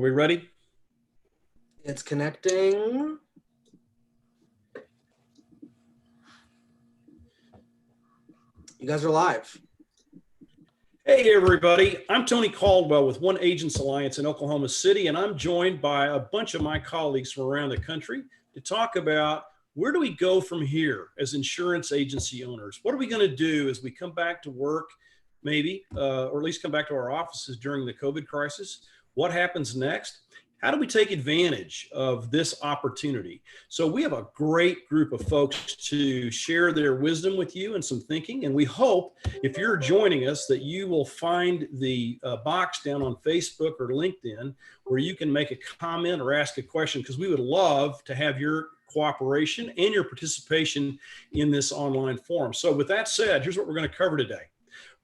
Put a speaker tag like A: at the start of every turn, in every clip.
A: Are we ready?
B: It's connecting. You guys are live.
A: Hey, everybody. I'm Tony Caldwell with One Agents Alliance in Oklahoma City, and I'm joined by a bunch of my colleagues from around the country to talk about where do we go from here as insurance agency owners? What are we going to do as we come back to work, maybe, or at least come back to our offices during the COVID crisis? What happens next? How do we take advantage of this opportunity? So we have a great group of folks to share their wisdom with you and some thinking. And we hope if you're joining us that you will find the box down on Facebook or LinkedIn where you can make a comment or ask a question, because we would love to have your cooperation and your participation in this online forum. So with that said, here's what we're going to cover today.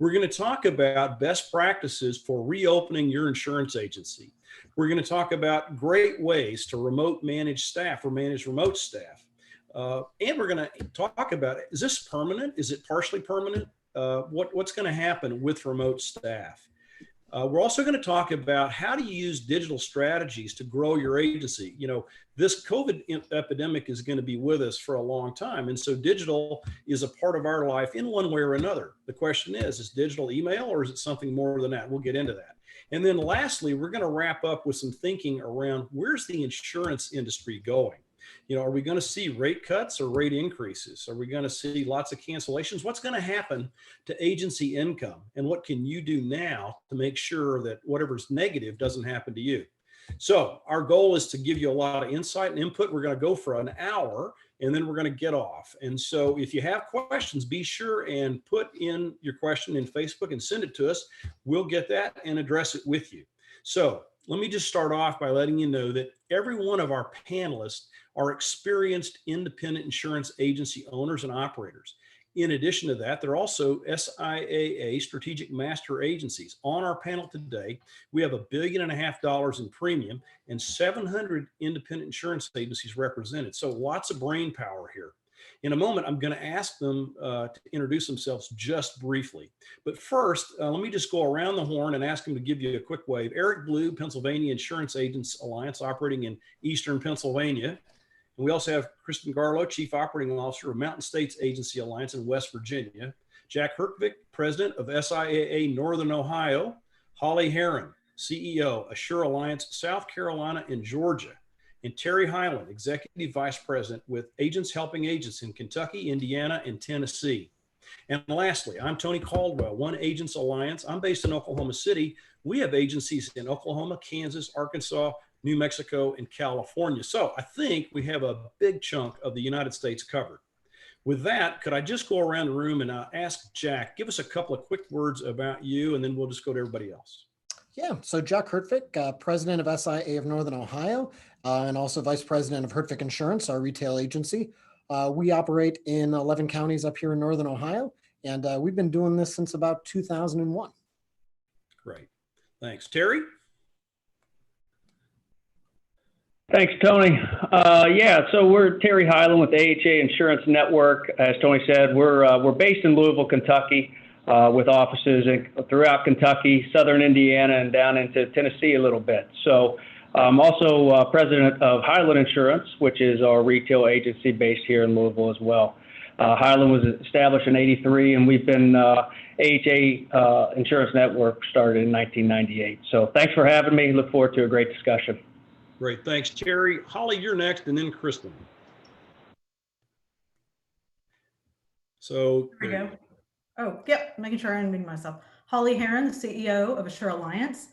A: We're going to talk about best practices for reopening your insurance agency. We're going to talk about great ways to remote manage staff or manage remote staff. And we're going to talk about, is this permanent? Is it partially permanent? What's going to happen with remote staff? We're also going to talk about how to use digital strategies to grow your agency. You know, this COVID epidemic is going to be with us for a long time. And so digital is a part of our life in one way or another. The question is digital email or is it something more than that? We'll get into that. And then lastly, we're going to wrap up with some thinking around where's the insurance industry going? You know, are we going to see rate cuts or rate increases? Are we going to see lots of cancellations? What's going to happen to agency income? And what can you do now to make sure that whatever's negative doesn't happen to you? So our goal is to give you a lot of insight and input. We're going to go for an hour and then we're going to get off. And so if you have questions, be sure and put in your question in Facebook and send it to us. We'll get that and address it with you. So let me just start off by letting you know that every one of our panelists are experienced independent insurance agency owners and operators. In addition to that, they're also SIAA strategic master agencies. On our panel today, we have $1.5 billion in premium and 700 independent insurance agencies represented. So lots of brain power here. In a moment, I'm going to ask them to introduce themselves just briefly. But first, let me just go around the horn and ask them to give you a quick wave. Eric Blue, Pennsylvania Insurance Agents Alliance, operating in Eastern Pennsylvania. And we also have Kristen Garlow, Chief Operating Officer of Mountain States Agency Alliance in West Virginia. Jack Hertwig, President of SIAA Northern Ohio. Holly Herron, CEO, Assure Alliance, South Carolina and Georgia. And Terry Highland, Executive Vice President with Agents Helping Agents in Kentucky, Indiana, and Tennessee. And lastly, I'm Tony Caldwell, One Agents Alliance. I'm based in Oklahoma City. We have agencies in Oklahoma, Kansas, Arkansas, New Mexico, and California. So I think we have a big chunk of the United States covered. With that, could I just go around the room and ask Jack, give us a couple of quick words about you, and then we'll just go to everybody else.
C: Yeah, so Jack Hertwig, President of SIA of Northern Ohio, and also Vice President of Hertwig Insurance, our retail agency. We operate in 11 counties up here in Northern Ohio, and we've been doing this since about 2001.
A: Great. Thanks. Terry?
D: Thanks, Tony. So we're Terry Highland with AHA Insurance Network. As Tony said, we're based in Louisville, Kentucky, with offices throughout Kentucky, southern Indiana, and down into Tennessee a little bit. So I'm also president of Highland Insurance, which is our retail agency based here in Louisville as well. Highland was established in '83, and we've been AHA Insurance Network started in 1998. So thanks for having me. Look forward to a great discussion.
A: Great, thanks, Terry. Holly, you're next, and then Kristen. So
E: there we go. Oh, yep, making sure I unmute myself. Holly Herron, the CEO of Assure Alliance.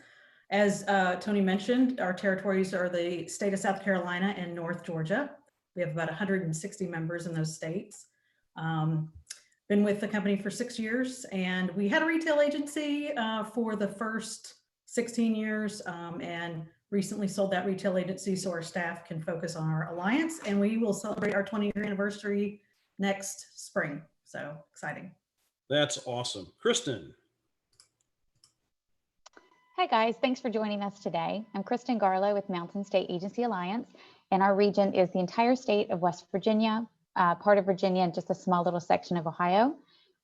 E: As Tony mentioned, our territories are the state of South Carolina and North Georgia. We have about 160 members in those states. Been with the company for 6 years, and we had a retail agency for the first 16 years, and recently sold that retail agency so our staff can focus on our alliance, and we will celebrate our 20-year anniversary next spring. So exciting.
A: That's awesome. Kristen.
F: Hi guys, thanks for joining us today. I'm Kristen Garlow with Mountain State Agency Alliance, and our region is the entire state of West Virginia, part of Virginia, and just a small little section of Ohio.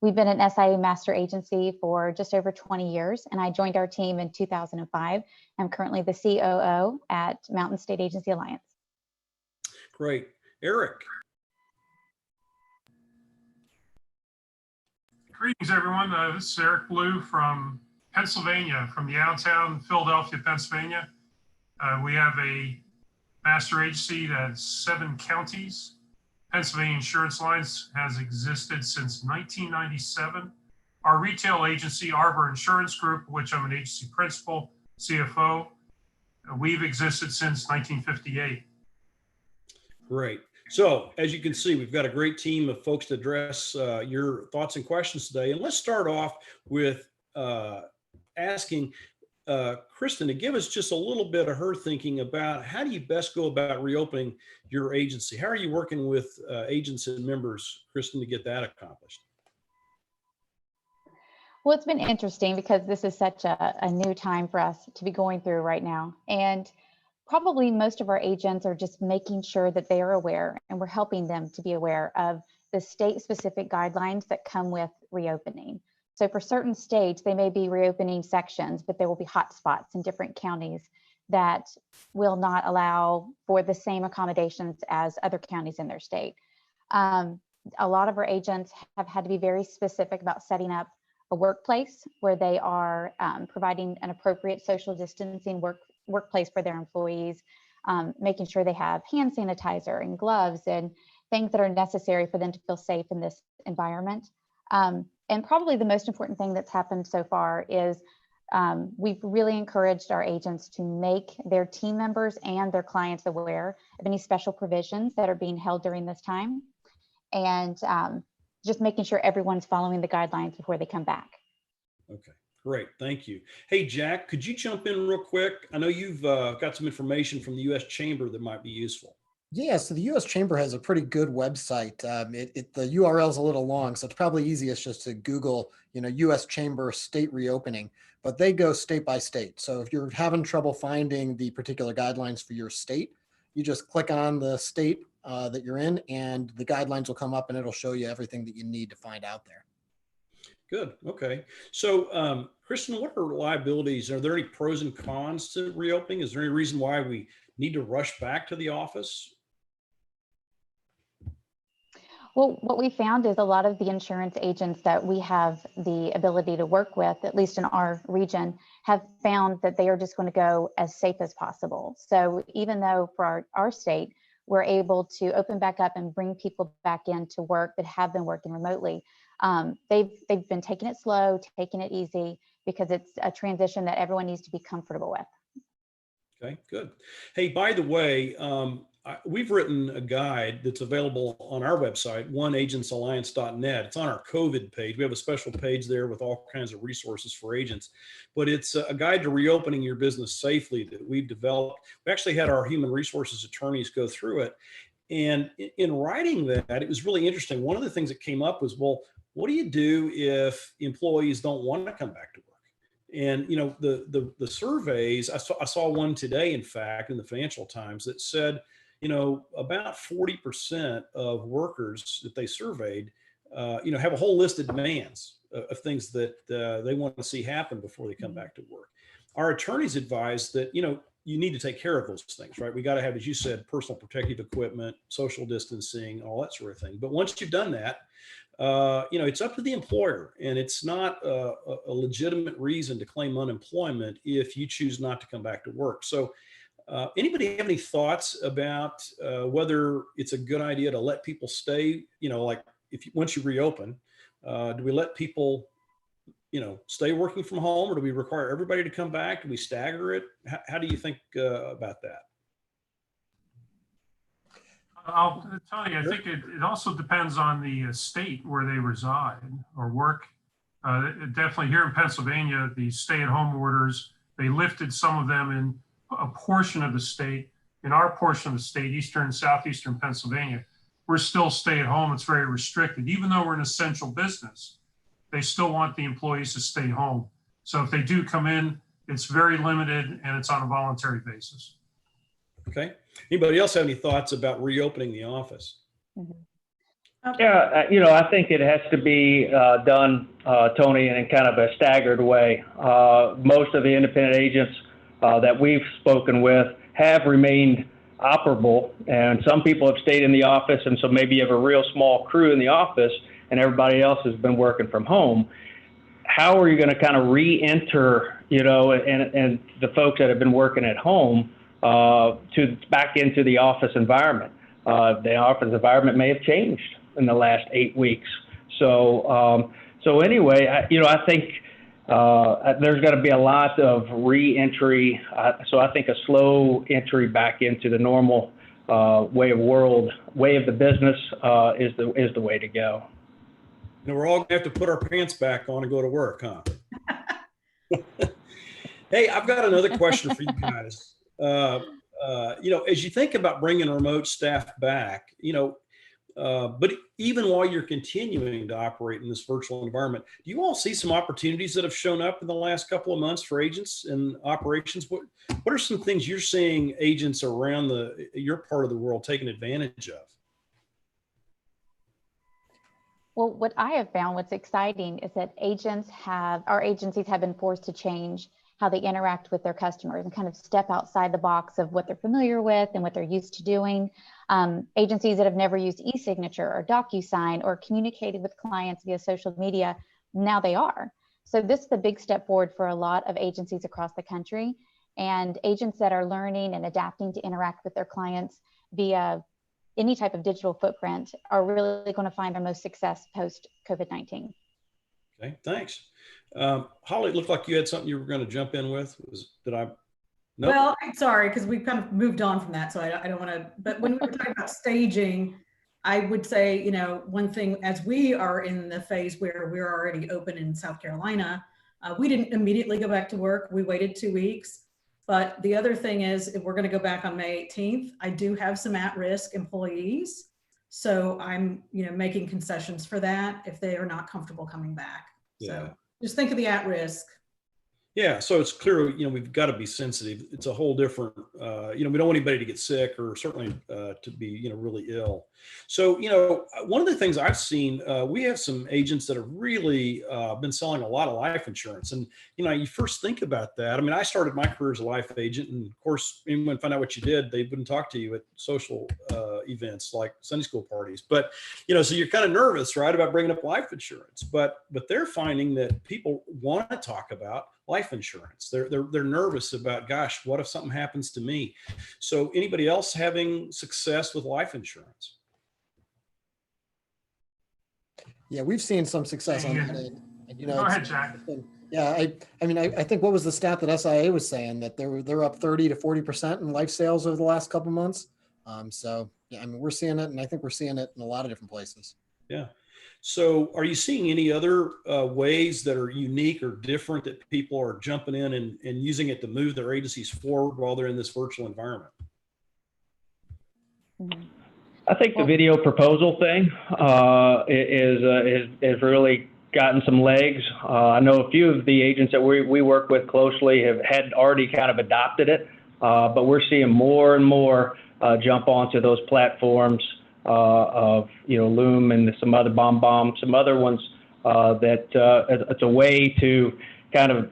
F: We've been an SIA master agency for just over 20 years, and I joined our team in 2005. I'm currently the COO at Mountain State Agency Alliance.
A: Great. Eric.
G: Greetings, everyone. This is Eric Blue from Pennsylvania, from the downtown Philadelphia, Pennsylvania. We have a master agency that's 7 counties. Pennsylvania Insurance Alliance has existed since 1997. Our retail agency, Arbor Insurance Group, which I'm an agency principal, CFO, we've existed since 1958.
A: Great. So as you can see, we've got a great team of folks to address your thoughts and questions today. And let's start off with asking Kristen to give us just a little bit of her thinking about how do you best go about reopening your agency? How are you working with agents and members, Kristen, to get that accomplished?
F: Well, it's been interesting because this is such a new time for us to be going through right now. And probably most of our agents are just making sure that they are aware, and we're helping them to be aware of the state-specific guidelines that come with reopening. So for certain states, they may be reopening sections, but there will be hotspots in different counties that will not allow for the same accommodations as other counties in their state. A lot of our agents have had to be very specific about setting up a workplace where they are providing an appropriate social distancing workplace for their employees, making sure they have hand sanitizer and gloves and things that are necessary for them to feel safe in this environment. And probably the most important thing that's happened so far is we've really encouraged our agents to make their team members and their clients aware of any special provisions that are being held during this time, and just making sure everyone's following the guidelines before they come back.
A: Okay, great. Thank you. Hey, Jack, could you jump in real quick? I know you've got some information from the U.S. Chamber that might be useful.
C: Yeah, so the U.S. Chamber has a pretty good website. The URL is a little long, so it's probably easiest just to Google, U.S. Chamber state reopening. But they go state by state. So if you're having trouble finding the particular guidelines for your state, you just click on the state that you're in, and the guidelines will come up, and it'll show you everything that you need to find out there.
A: Good. Okay. So, Kristen, what are liabilities? Are there any pros and cons to reopening? Is there any reason why we need to rush back to the office?
F: Well, what we found is a lot of the insurance agents that we have the ability to work with, at least in our region, have found that they are just going to go as safe as possible. So even though for our state, we're able to open back up and bring people back into work that have been working remotely, they've been taking it slow, taking it easy, because it's a transition that everyone needs to be comfortable with.
A: Okay, good. Hey, by the way, we've written a guide that's available on our website, oneagentsalliance.net. It's on our COVID page. We have a special page there with all kinds of resources for agents, but it's a guide to reopening your business safely that we've developed. We actually had our human resources attorneys go through it. And in writing that, it was really interesting. One of the things that came up was, well, what do you do if employees don't want to come back to work? And the surveys, I saw one today, in fact, in the Financial Times that said, about 40% of workers that they surveyed, have a whole list of demands of things that they want to see happen before they come back to work. Our attorneys advise that, you need to take care of those things, right? We got to have, as you said, personal protective equipment, social distancing, all that sort of thing. But once you've done that, it's up to the employer, and it's not a legitimate reason to claim unemployment if you choose not to come back to work. So anybody have any thoughts about whether it's a good idea to let people stay, like once you reopen, do we let people, stay working from home, or do we require everybody to come back? Do we stagger it? How do you think about that?
G: I'll tell you, I think it also depends on the state where they reside or work. Definitely here in Pennsylvania, the stay-at-home orders, they lifted some of them in a portion of the state. In our portion of the state, eastern and southeastern Pennsylvania, we're still stay-at-home. It's very restricted. Even though we're an essential business, they still want the employees to stay home. So if they do come in, it's very limited, and it's on a voluntary basis.
A: Okay. Anybody else have any thoughts about reopening the office?
F: Mm-hmm.
D: Yeah, I think it has to be done, Tony, in kind of a staggered way. Most of the independent agents that we've spoken with have remained operable, and some people have stayed in the office, and so maybe you have a real small crew in the office, and everybody else has been working from home. How are you going to kind of re-enter, and the folks that have been working at home to back into the office environment? The office environment may have changed in the last 8 weeks. So anyway, I think there's going to be a lot of re-entry. So I think a slow entry back into the normal way of the business is the way to go.
A: We're all gonna have to put our pants back on and go to work, huh? Hey, I've got another question for you guys. As you think about bringing remote staff back, but even while you're continuing to operate in this virtual environment, do you all see some opportunities that have shown up in the last couple of months for agents and operations? What are some things you're seeing agents around your part of the world taking advantage of?
F: Well, what I have found, what's exciting is that our agencies have been forced to change how they interact with their customers and kind of step outside the box of what they're familiar with and what they're used to doing. Agencies that have never used e-signature or DocuSign or communicated with clients via social media, now they are. So this is a big step forward for a lot of agencies across the country, and agents that are learning and adapting to interact with their clients via any type of digital footprint are really going to find their most success post COVID-19.
A: Okay, thanks. Holly, it looked like you had something you were going to jump in with. No?
E: Well, I'm sorry, because we've kind of moved on from that, so I don't want to, but when we were talking about staging, I would say, one thing, as we are in the phase where we're already open in South Carolina, we didn't immediately go back to work. We waited 2 weeks. But the other thing is, if we're going to go back on May 18th, I do have some at-risk employees. So I'm, making concessions for that if they are not comfortable coming back.
A: Yeah.
E: So just think of the at-risk.
A: Yeah, so it's clear, we've got to be sensitive. It's a whole different, we don't want anybody to get sick or certainly to be, really ill. So, one of the things I've seen, we have some agents that have really been selling a lot of life insurance. And, you first think about that. I mean, I started my career as a life agent, and of course, anyone find out what you did, they wouldn't talk to you at social events like Sunday school parties. But, so you're kind of nervous, right, about bringing up life insurance. But they're finding that people want to talk about life insurance. They're nervous about, gosh, what if something happens to me? So anybody else having success with life insurance?
C: Yeah, we've seen some success on that end. And,
G: Go ahead, Jack.
C: Yeah, I think what was the stat that SIA was saying, that they're up 30 to 40% in life sales over the last couple of months. So yeah, we're seeing it, and I think we're seeing it in a lot of different places.
A: Yeah. So are you seeing any other ways that are unique or different that people are jumping in and using it to move their agencies forward while they're in this virtual environment?
D: I think the video proposal thing is really gotten some legs. I know a few of the agents that we work with closely had already kind of adopted it, but we're seeing more and more jump onto those platforms of Loom and some other some other ones that it's a way to kind of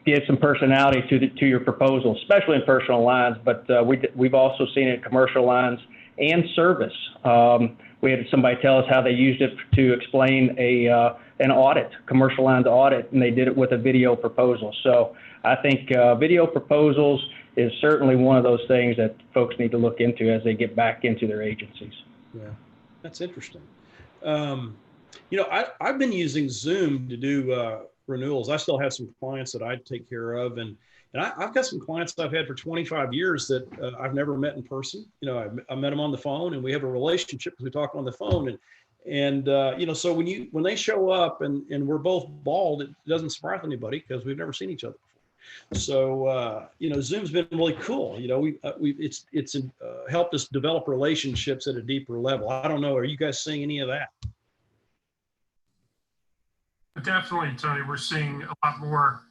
D: give some personality to your proposal, especially in personal lines. But we've also seen it in commercial lines and service. We had somebody tell us how they used it to explain an audit, commercial lines audit, and they did it with a video proposal. So I think video proposals is certainly one of those things that folks need to look into as they get back into their agencies.
A: Yeah, that's interesting. I've been using Zoom to do renewals. I still have some clients that I take care of, and I've got some clients that I've had for 25 years that I've never met in person. I met them on the phone, and we have a relationship because we talk on the phone. And so when they show up and we're both bald, it doesn't surprise anybody because we've never seen each other before. So Zoom's been really cool. It's helped us develop relationships at a deeper level. I don't know. Are you guys seeing any of that?
G: Definitely, Tony. We're seeing a lot more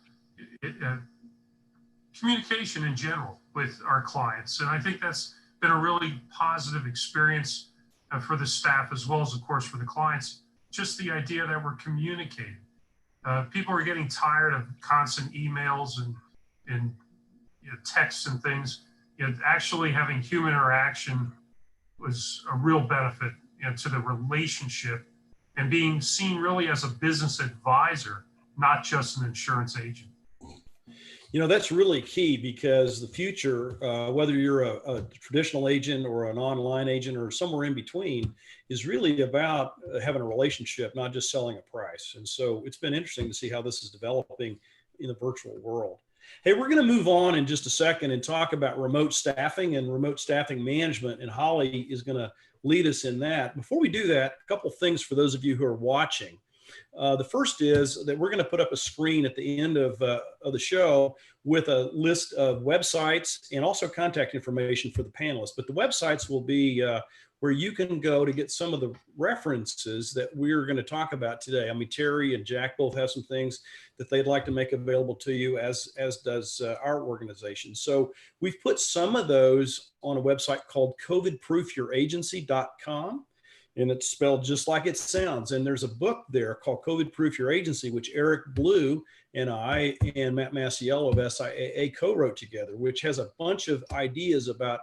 G: communication in general with our clients, and I think that's been a really positive experience for the staff as well as, of course, for the clients. Just the idea that we're communicating. People are getting tired of constant emails and texts and things. Actually having human interaction was a real benefit to the relationship and being seen really as a business advisor, not just an insurance agent.
A: That's really key, because the future, whether you're a traditional agent or an online agent or somewhere in between, is really about having a relationship, not just selling a price. And so it's been interesting to see how this is developing in the virtual world. Hey, we're going to move on in just a second and talk about remote staffing and remote staffing management. And Holly is going to lead us in that. Before we do that, a couple things for those of you who are watching. The first is that we're going to put up a screen at the end of the show with a list of websites and also contact information for the panelists. But the websites will be where you can go to get some of the references that we're going to talk about today. I mean, Terry and Jack both have some things that they'd like to make available to you, as does our organization. So we've put some of those on a website called covidproofyouragency.com. And it's spelled just like it sounds. And there's a book there called COVID Proof Your Agency, which Eric Blue and I and Matt Masiello of SIAA co-wrote together, which has a bunch of ideas about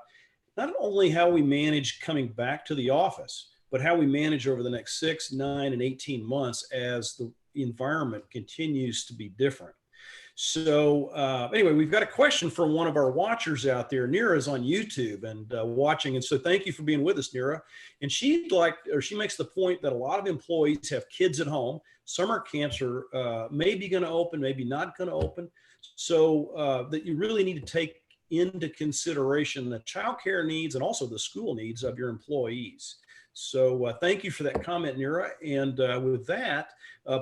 A: not only how we manage coming back to the office, but how we manage over the next 6, 9, and 18 months as the environment continues to be different. So anyway, we've got a question from one of our watchers out there. Nira is on YouTube and watching. And so thank you for being with us, Nira. And she makes the point that a lot of employees have kids at home. Summer camps are maybe going to open, maybe not going to open. So that you really need to take into consideration the childcare needs and also the school needs of your employees. So thank you for that comment, Nira. And with that,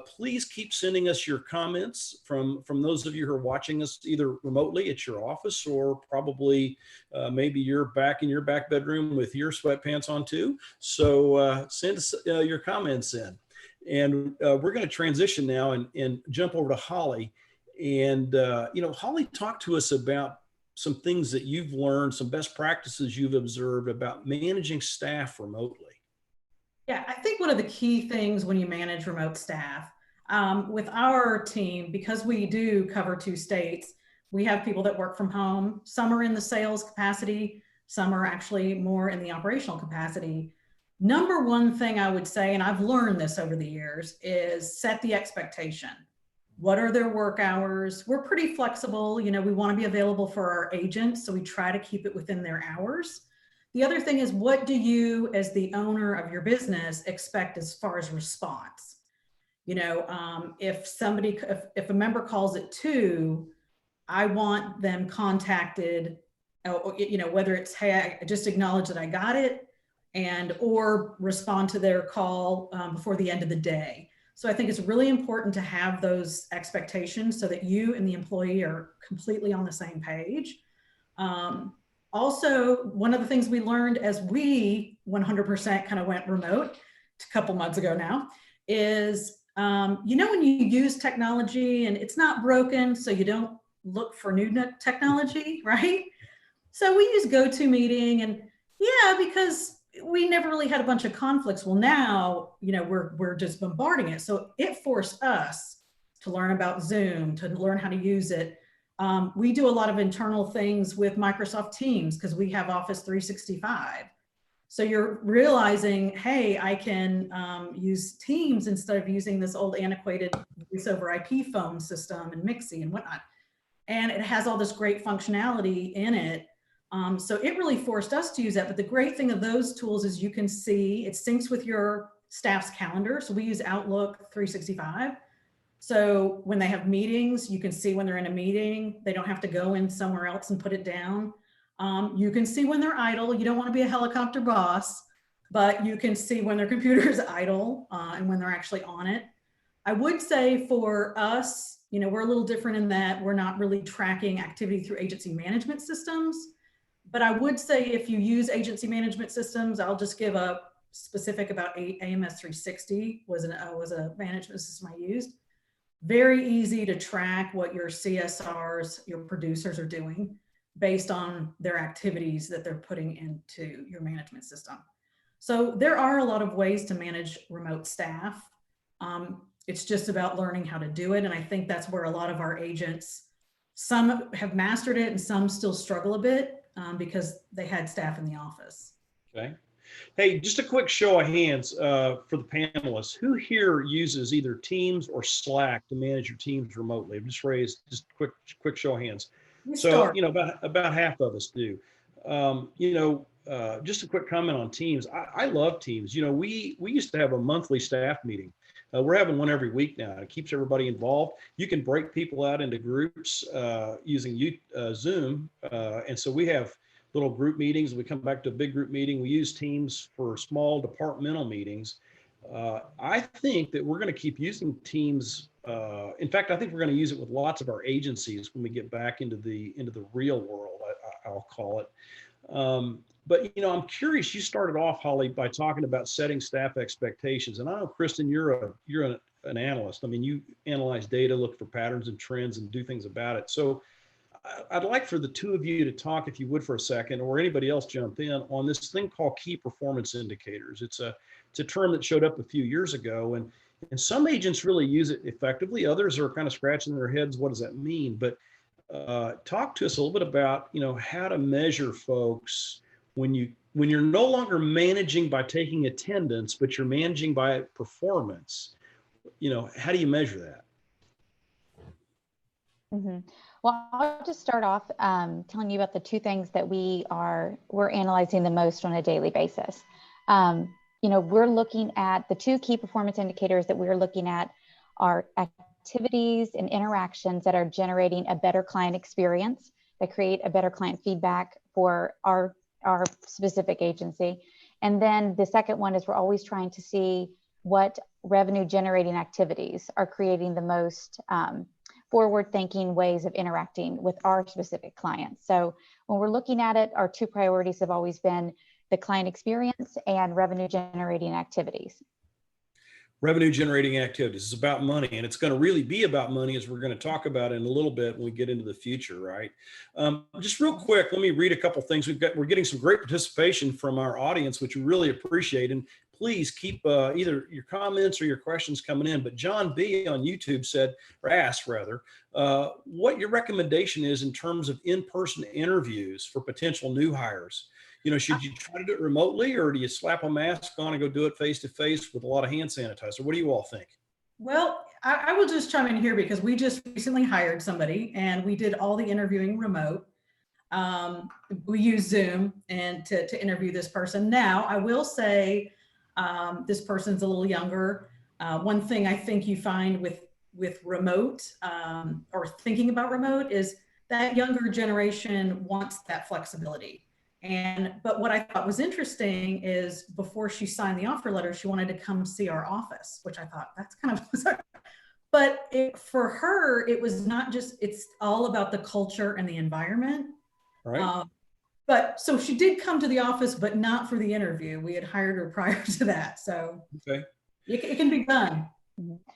A: please keep sending us your comments from those of you who are watching us either remotely at your office or probably maybe you're back in your back bedroom with your sweatpants on too. So send us your comments in. And we're going to transition now and jump over to Holly. And, Holly, talk to us about some things that you've learned, some best practices you've observed about managing staff remotely.
E: Yeah, I think one of the key things when you manage remote staff, with our team, because we do cover 2 states, we have people that work from home. Some are in the sales capacity, some are actually more in the operational capacity. Number one thing I would say, and I've learned this over the years, is set the expectation. What are their work hours? We're pretty flexible. We want to be available for our agents, so we try to keep it within their hours. The other thing is, what do you, as the owner of your business, expect as far as response? If a member calls at 2, I want them contacted, whether it's, hey, I just acknowledge that I got it, or respond to their call before the end of the day. So I think it's really important to have those expectations so that you and the employee are completely on the same page. Also, one of the things we learned as we 100% kind of went remote a couple months ago now is, when you use technology and it's not broken, so you don't look for new technology, right? So we use GoToMeeting, and because we never really had a bunch of conflicts. Well, now, we're just bombarding it. So it forced us to learn about Zoom, to learn how to use it. We do a lot of internal things with Microsoft Teams because we have Office 365. So you're realizing, hey, I can use Teams instead of using this old antiquated voice over IP phone system and Mixi and whatnot. And it has all this great functionality in it. So it really forced us to use that. But the great thing of those tools is you can see it syncs with your staff's calendar. So we use Outlook 365. So when they have meetings, you can see when they're in a meeting. They don't have to go in somewhere else and put it down. You can see when they're idle. You don't want to be a helicopter boss, but you can see when their computer is idle and when they're actually on it. I would say for us, we're a little different in that we're not really tracking activity through agency management systems. But I would say if you use agency management systems, I'll just give a specific about AMS 360 was a management system I used. Very easy to track what your CSRs, your producers are doing based on their activities that they're putting into your management system. So there are a lot of ways to manage remote staff. It's just about learning how to do it. And I think that's where a lot of our agents, some have mastered it and some still struggle a bit because they had staff in the office.
A: Okay. Hey, just a quick show of hands for the panelists. Who here uses either Teams or Slack to manage your teams remotely? I've just raised just quick show of hands. So, about half of us do. Just a quick comment on Teams. I love Teams. We used to have a monthly staff meeting. We're having one every week now. It keeps everybody involved. You can break people out into groups using Zoom. And so we have little group meetings. We come back to a big group meeting. We use Teams for small departmental meetings. I think that we're going to keep using Teams. In fact, I think we're going to use it with lots of our agencies when we get back into the real world, I'll call it. But I'm curious. You started off, Holly, by talking about setting staff expectations, and I know, Kristen, you're an analyst. I mean, you analyze data, look for patterns and trends, and do things about it. So, I'd like for the two of you to talk, if you would, for a second, or anybody else jump in on this thing called key performance indicators. It's a term that showed up a few years ago, and some agents really use it effectively. Others are kind of scratching their heads. What does that mean? But talk to us a little bit about how to measure folks when you're no longer managing by taking attendance, but you're managing by performance. How do you measure that?
F: Mm-hmm. Well, I'll just start off telling you about the two things that we're analyzing the most on a daily basis. We're looking at the two key performance indicators that we're looking at are activities and interactions that are generating a better client experience, that create a better client feedback for our specific agency. And then the second one is we're always trying to see what revenue generating activities are creating the most forward-thinking ways of interacting with our specific clients. So when we're looking at it, our two priorities have always been the client experience and revenue-generating activities.
A: Revenue-generating activities is about money, and it's going to really be about money, as we're going to talk about in a little bit when we get into the future, right? Just real quick, let me read a couple things. We're getting some great participation from our audience, which we really appreciate. And please keep either your comments or your questions coming in. But John B. on YouTube said, or asked rather, what your recommendation is in terms of in-person interviews for potential new hires. Should you try to do it remotely, or do you slap a mask on and go do it face-to-face with a lot of hand sanitizer? What do you all think?
E: Well, I will just chime in here because we just recently hired somebody and we did all the interviewing remote. We use Zoom and to interview this person. Now, I will say this person's a little younger. One thing I think you find with remote or thinking about remote is that younger generation wants that flexibility. But what I thought was interesting is before she signed the offer letter, she wanted to come see our office, which I thought that's kind of bizarre. But for her, it was not just, it's all about the culture and the environment.
A: Right.
E: But so she did come to the office, but not for the interview. We had hired her prior to that. So
A: okay,
E: it can be done.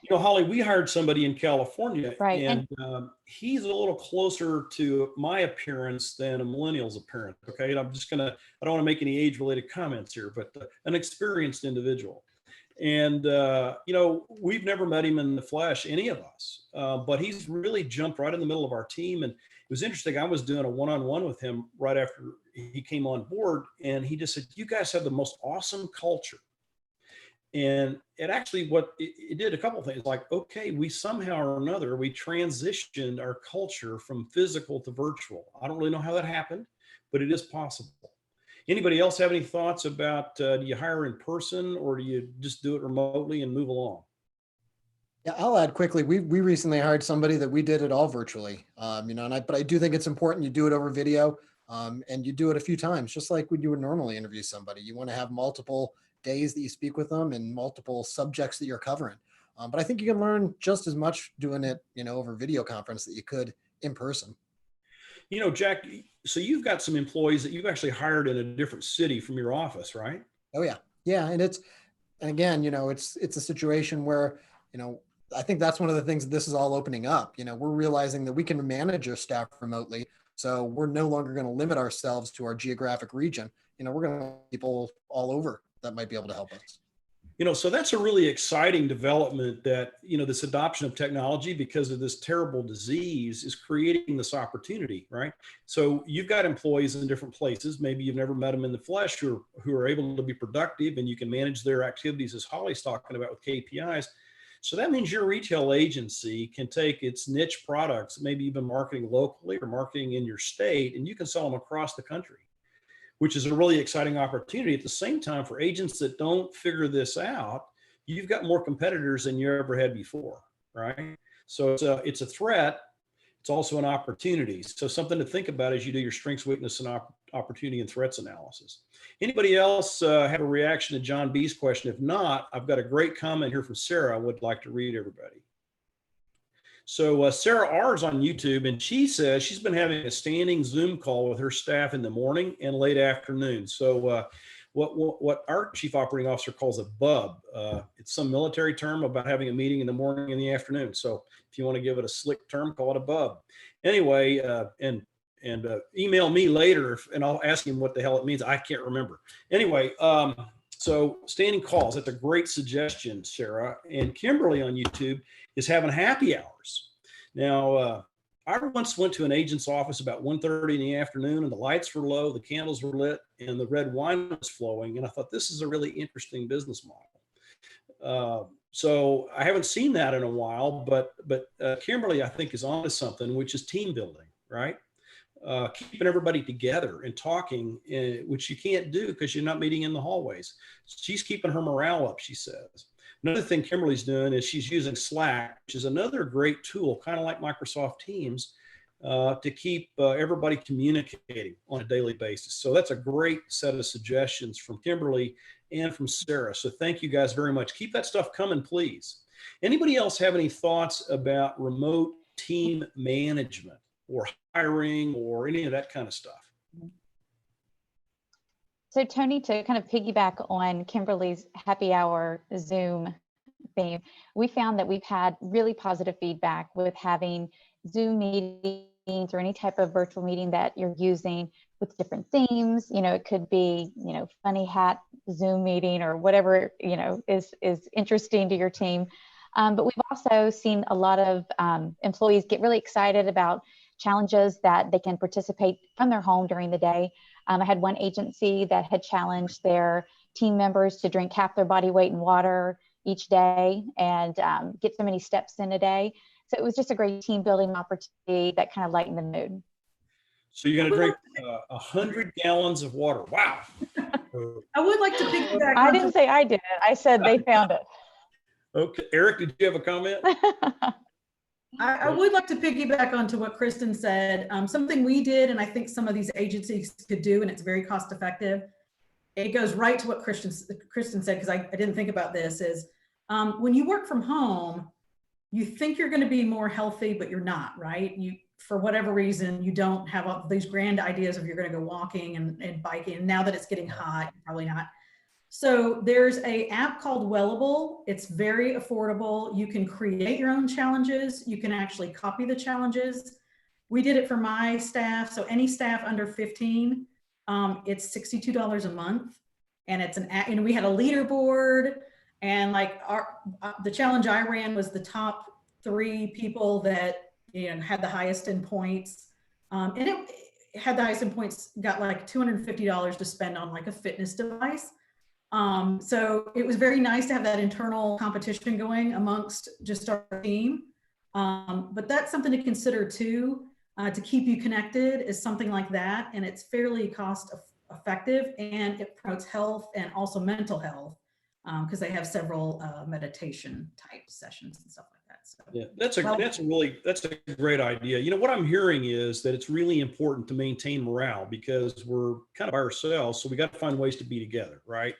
A: Holly, we hired somebody in California,
F: right,
A: and he's a little closer to my appearance than a millennial's appearance. Okay, and I don't want to make any age-related comments here, but an experienced individual. And we've never met him in the flesh, any of us, but he's really jumped right in the middle of our team. And it was interesting. I was doing a one-on-one with him right after he came on board, and he just said, "You guys have the most awesome culture." And it actually, it did a couple of things. Like, okay, we somehow or another, we transitioned our culture from physical to virtual. I don't really know how that happened, but it is possible. Anybody else have any thoughts about, do you hire in person or do you just do it remotely and move along?
C: Yeah, I'll add quickly. We recently hired somebody that we did it all virtually, but I do think it's important you do it over video, and you do it a few times, just like when you would normally interview somebody. You want to have multiple days that you speak with them and multiple subjects that you're covering. But I think you can learn just as much doing it, over video conference that you could in person.
A: Jack, so you've got some employees that you've actually hired in a different city from your office, right?
C: Oh yeah. Yeah. And again, it's a situation where, I think that's one of the things that this is all opening up. We're realizing that we can manage our staff remotely. So we're no longer going to limit ourselves to our geographic region. We're going to have people all over that might be able to help us.
A: So that's a really exciting development that, this adoption of technology because of this terrible disease is creating this opportunity, right? So you've got employees in different places. Maybe you've never met them in the flesh who are able to be productive, and you can manage their activities, as Holly's talking about, with KPIs. So that means your retail agency can take its niche products, maybe even marketing locally or marketing in your state, and you can sell them across the country, which is a really exciting opportunity. At the same time, for agents that don't figure this out, you've got more competitors than you ever had before, right? So it's a threat. It's also an opportunity. So something to think about as you do your strengths, weakness, and opportunity and threats analysis. Anybody else have a reaction to John B's question? If not, I've got a great comment here from Sarah I would like to read everybody. So Sarah R is on YouTube, and she says she's been having a standing Zoom call with her staff in the morning and late afternoon. So what our chief operating officer calls a bub. It's some military term about having a meeting in the morning and the afternoon. So if you want to give it a slick term, call it a bub. Anyway, and email me later and I'll ask him what the hell it means. I can't remember. Anyway, so standing calls, that's a great suggestion, Sarah. And Kimberly on YouTube is having happy hours. Now, I once went to an agent's office about 1:30 in the afternoon, and the lights were low, the candles were lit, and the red wine was flowing. And I thought, this is a really interesting business model. So I haven't seen that in a while, but Kimberly, I think, is onto something, which is team building, right? Keeping everybody together and talking, which you can't do because you're not meeting in the hallways. She's keeping her morale up, she says. Another thing Kimberly's doing is she's using Slack, which is another great tool, kind of like Microsoft Teams, to keep everybody communicating on a daily basis. So that's a great set of suggestions from Kimberly and from Sarah. So thank you guys very much. Keep that stuff coming, please. Anybody else have any thoughts about remote team management or hiring or any of that kind of stuff?
F: So Tony, to kind of piggyback on Kimberly's happy hour Zoom theme, we found that we've had really positive feedback with having Zoom meetings or any type of virtual meeting that you're using with different themes. It could be, funny hat Zoom meeting or whatever, is interesting to your team. But we've also seen a lot of employees get really excited about challenges that they can participate from their home during the day. I had one agency that had challenged their team members to drink half their body weight in water each day and get so many steps in a day. So it was just a great team building opportunity that kind of lightened the mood.
A: So you're going to drink 100 gallons of water. Wow.
E: I would like to piggyback.
F: I didn't say I did it. I said they found it.
A: Okay. Eric, did you have a comment?
E: I would like to piggyback onto what Kristen said. Something we did, and I think some of these agencies could do, and it's very cost effective. It goes right to what Kristen said, because I didn't think about this, is when you work from home, you think you're going to be more healthy, but you're not, right? For whatever reason, you don't have all these grand ideas of you're going to go walking and biking. And now that it's getting hot, probably not. So there's an app called Wellable. It's very affordable. You can create your own challenges. You can actually copy the challenges. We did it for my staff. So any staff under 15, it's $62 a month. And it's an app, and we had a leaderboard, and like the challenge I ran was the top 3 people that had the highest in points. And it had the highest in points, got like $250 to spend on like a fitness device. So it was very nice to have that internal competition going amongst just our team. But that's something to consider too, to keep you connected, is something like that. And it's fairly cost effective, and it promotes health and also mental health, because they have several meditation type sessions and stuff like that. So
A: yeah, that's a great idea. What I'm hearing is that it's really important to maintain morale, because we're kind of by ourselves, so we got to find ways to be together, right?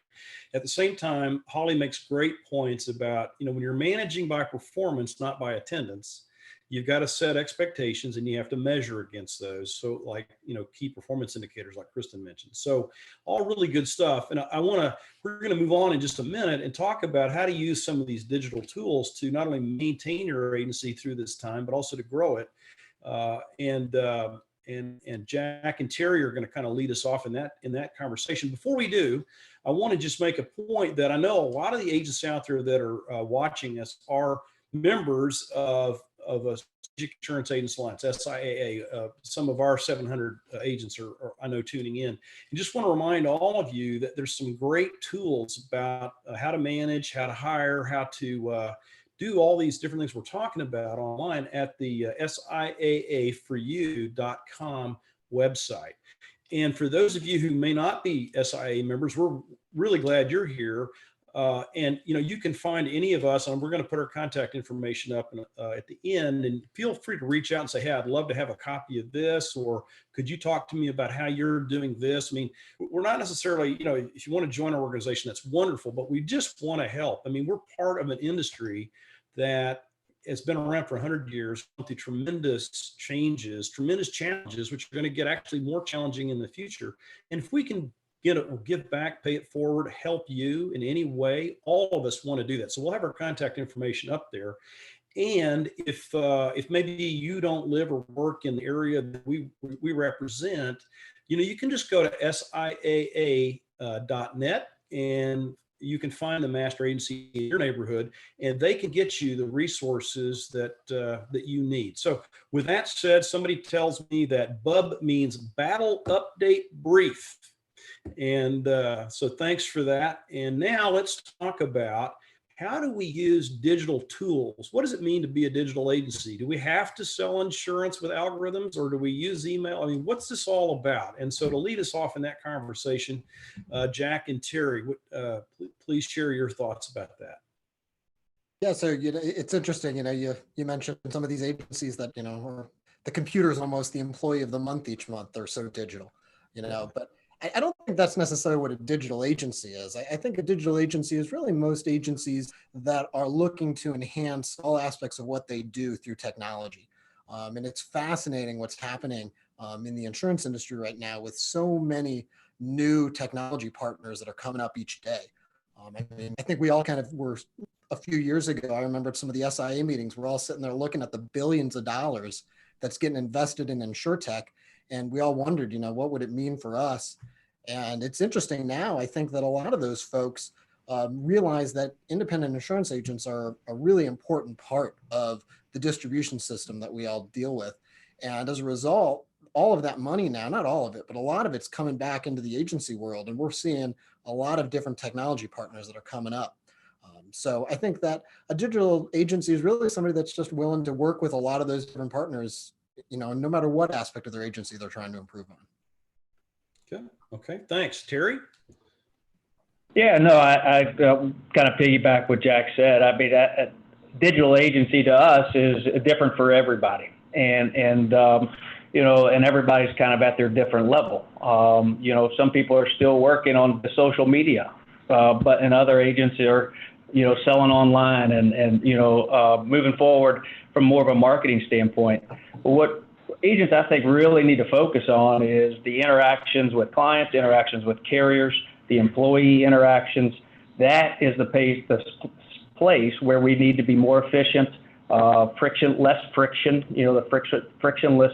A: At the same time, Holly makes great points about, when you're managing by performance, not by attendance, you've got to set expectations and you have to measure against those. So like, key performance indicators like Kristen mentioned. So all really good stuff. And we're going to move on in just a minute and talk about how to use some of these digital tools to not only maintain your agency through this time, but also to grow it. And and Jack and Terry are going to kind of lead us off in that conversation. Before we do, I want to just make a point that I know a lot of the agents out there that are watching us are members of a Strategic Insurance Agents Alliance, SIAA. Some of our 700 agents are, I know, tuning in. And just want to remind all of you that there's some great tools about how to manage, how to hire, how to do all these different things we're talking about online at the SIAAforyou.com website. And for those of you who may not be SIA members, we're really glad you're here. And you can find any of us, and we're going to put our contact information up at the end. And feel free to reach out and say, "Hey, I'd love to have a copy of this," or "Could you talk to me about how you're doing this?" I mean, we're not necessarily, if you want to join our organization, that's wonderful, but we just want to help. I mean, we're part of an industry that has been around for 100 years, through tremendous changes, tremendous challenges, which are going to get actually more challenging in the future. And if we can give back, pay it forward, help you in any way, all of us want to do that. So we'll have our contact information up there. And if maybe you don't live or work in the area that we represent, you can just go to SIAA.net and you can find the master agency in your neighborhood, and they can get you the resources that you need. So with that said, somebody tells me that BUB means Battle Update Brief. And so thanks for that. And now let's talk about, how do we use digital tools? What does it mean to be a digital agency? Do we have to sell insurance with algorithms, or do we use email? I mean, what's this all about? And so to lead us off in that conversation, Jack and Terry, please share your thoughts about that.
C: Yeah, so it's interesting. You mentioned some of these agencies that or the computer is almost the employee of the month each month. They're so digital, but I don't think that's necessarily what a digital agency is. I think a digital agency is really most agencies that are looking to enhance all aspects of what they do through technology. And it's fascinating what's happening in the insurance industry right now with so many new technology partners that are coming up each day. I think we all kind of were, a few years ago, I remember some of the SIA meetings, we're all sitting there looking at the billions of dollars that's getting invested in InsurTech. And we all wondered, what would it mean for us? And it's interesting now, I think that a lot of those folks realize that independent insurance agents are a really important part of the distribution system that we all deal with. And as a result, all of that money now, not all of it, but a lot of it's coming back into the agency world. And we're seeing a lot of different technology partners that are coming up. So I think that a digital agency is really somebody that's just willing to work with a lot of those different partners, no matter what aspect of their agency they're trying to improve on.
A: Okay. Thanks. Terry?
D: Yeah, no, I kind of piggyback what Jack said. I mean, a digital agency to us is different for everybody. And everybody's kind of at their different level. Some people are still working on the social media, but and other agents are, selling online and moving forward from more of a marketing standpoint. But what agents, I think, really need to focus on is the interactions with clients, interactions with carriers, the employee interactions. That is the place where we need to be more efficient, less friction, the frictionless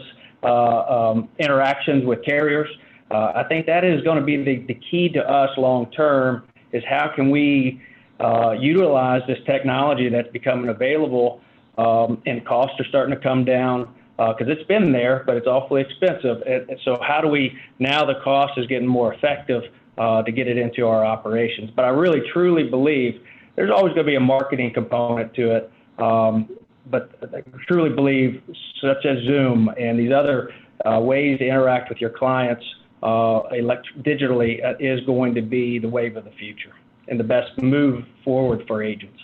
D: interactions with carriers. I think that is going to be the key to us long term, is how can we utilize this technology that's becoming available, and costs are starting to come down, because it's been there, but it's awfully expensive. And so how do we, now the cost is getting more effective to get it into our operations. But I really, truly believe there's always going to be a marketing component to it. But I truly believe, such as Zoom and these other ways to interact with your clients digitally is going to be the wave of the future and the best move forward for agents.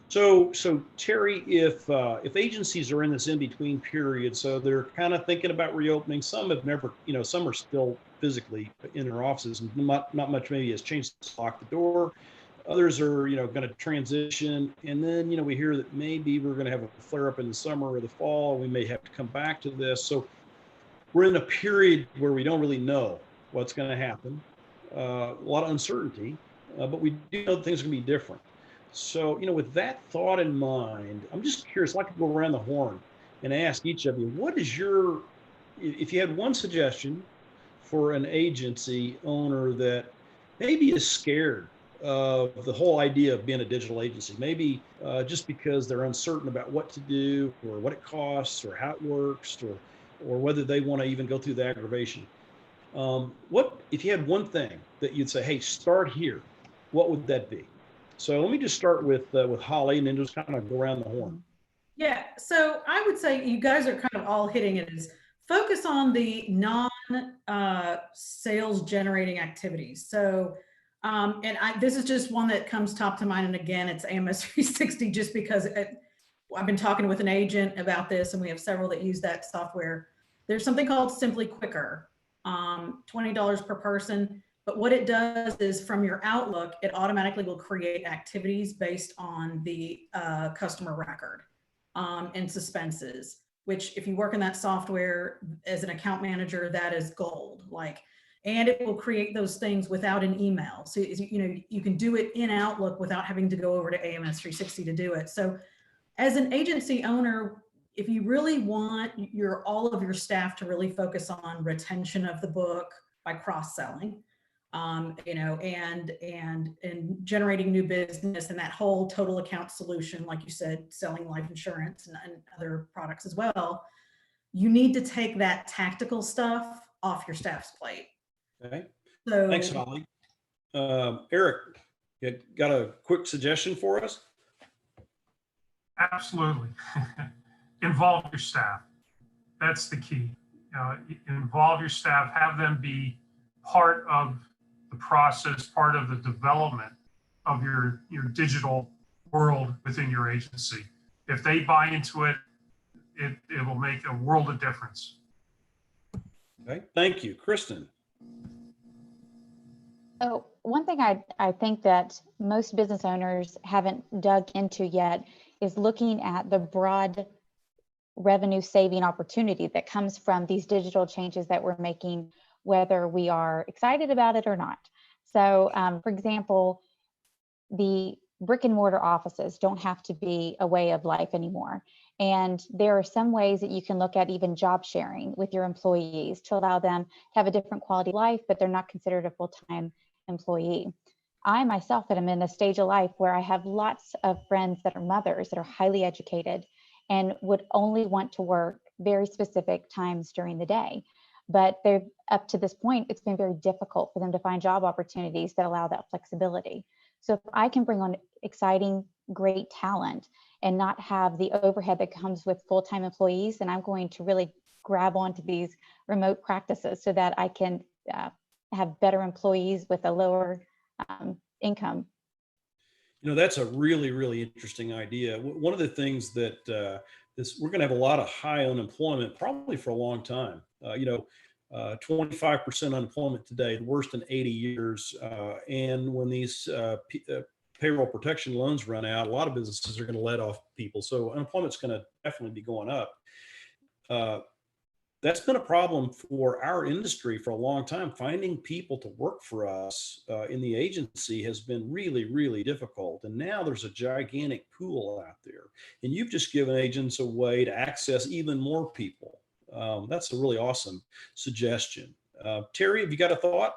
A: So Terry, if agencies are in this in-between period, so they're kind of thinking about reopening, some have never, some are still physically in their offices and not much maybe has changed, lock the door. Others are, going to transition. And then, we hear that maybe we're going to have a flare up in the summer or the fall. We may have to come back to this. So we're in a period where we don't really know what's going to happen. A lot of uncertainty, but we do know that things are going to be different. So, with that thought in mind, I'm just curious, I'd like to go around the horn and ask each of you, what is your if you had one suggestion for an agency owner that maybe is scared of the whole idea of being a digital agency, maybe just because they're uncertain about what to do or what it costs or how it works or whether they want to even go through the aggravation. What if you had one thing that you'd say, hey, start here, what would that be? So let me just start with Holly and then just kind of go around the horn.
E: Yeah, so I would say you guys are kind of all hitting it, is focus on the non-sales generating activities. So, this is just one that comes top to mind. And again, it's AMS 360, just because I've been talking with an agent about this, and we have several that use that software. There's something called Simply Quicker, $20 per person. But what it does is, from your Outlook, it automatically will create activities based on the customer record and suspenses, which if you work in that software as an account manager, that is gold. And it will create those things without an email. So, you can do it in Outlook without having to go over to AMS 360 to do it. So as an agency owner, if you really want all of your staff to really focus on retention of the book by cross-selling, and generating new business, and that whole total account solution, like you said, selling life insurance and other products as well, you need to take that tactical stuff off your staff's plate.
A: Okay.
E: So
A: Thanks, Holly. Eric, you got a quick suggestion for us?
G: Absolutely. Involve your staff. That's the key. Involve your staff, have them be part of the process, part of the development of your digital world within your agency. If they buy into it, it will make a world of difference.
A: Okay, thank you. Kristen.
F: So one thing I think that most business owners haven't dug into yet is looking at the broad revenue saving opportunity that comes from these digital changes that we're making, whether we are excited about it or not. So for example, the brick and mortar offices don't have to be a way of life anymore. And there are some ways that you can look at even job sharing with your employees to allow them to have a different quality of life, but they're not considered a full-time employee. I myself am in a stage of life where I have lots of friends that are mothers that are highly educated and would only want to work very specific times during the day. But they're up to this point, it's been very difficult for them to find job opportunities that allow that flexibility. So if I can bring on exciting, great talent and not have the overhead that comes with full-time employees, then I'm going to really grab onto these remote practices so that I can have better employees with a lower income.
A: That's a really, really interesting idea. One of the things that we're going to have a lot of high unemployment probably for a long time. 25% unemployment today, the worst in 80 years. And when these payroll protection loans run out, a lot of businesses are going to let off people. So unemployment's going to definitely be going up. That's been a problem for our industry for a long time. Finding people to work for us in the agency has been really, really difficult. And now there's a gigantic pool out there. And you've just given agents a way to access even more people. That's a really awesome suggestion. Terry, have you got a thought?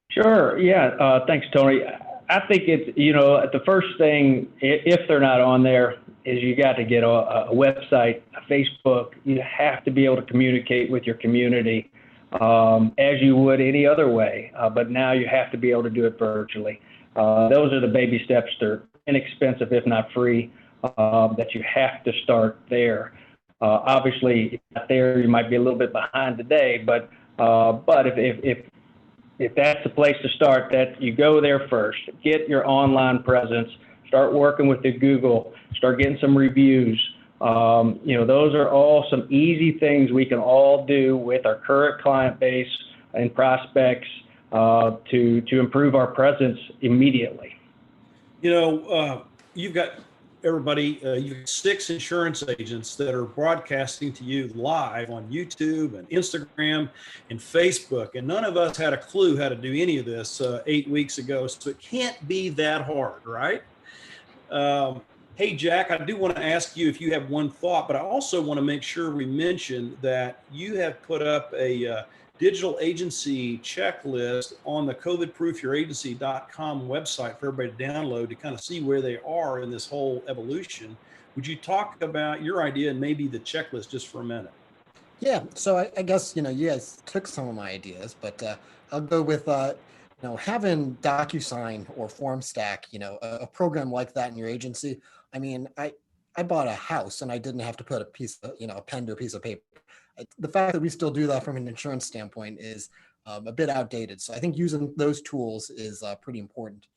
D: Sure. Yeah. Thanks, Tony. I think it's, the first thing, if they're not on there, is you got to get a website, a Facebook. You have to be able to communicate with your community as you would any other way. But now you have to be able to do it virtually. Those are the baby steps. They're inexpensive, if not free, that you have to start there. Obviously, if not there, you might be a little bit behind today, but if that's the place to start, that you go there first. Get your online presence. Start working with the Google. Start getting some reviews. Those are all some easy things we can all do with our current client base and prospects to improve our presence immediately.
A: You've got everybody, you've got 6 insurance agents that are broadcasting to you live on YouTube and Instagram and Facebook. And none of us had a clue how to do any of this 8 weeks ago. So it can't be that hard, right? Hey, Jack, I do want to ask you if you have one thought, but I also want to make sure we mention that you have put up a digital agency checklist on the covidproofyouragency.com website for everybody to download to kind of see where they are in this whole evolution. Would you talk about your idea and maybe the checklist just for a minute?
C: Yeah, so I guess, you guys took some of my ideas, but I'll go with, having DocuSign or FormStack, a program like that in your agency. I mean, I bought a house and I didn't have to put a piece of, a pen to a piece of paper. The fact that we still do that from an insurance standpoint is a bit outdated. So I think using those tools is pretty important.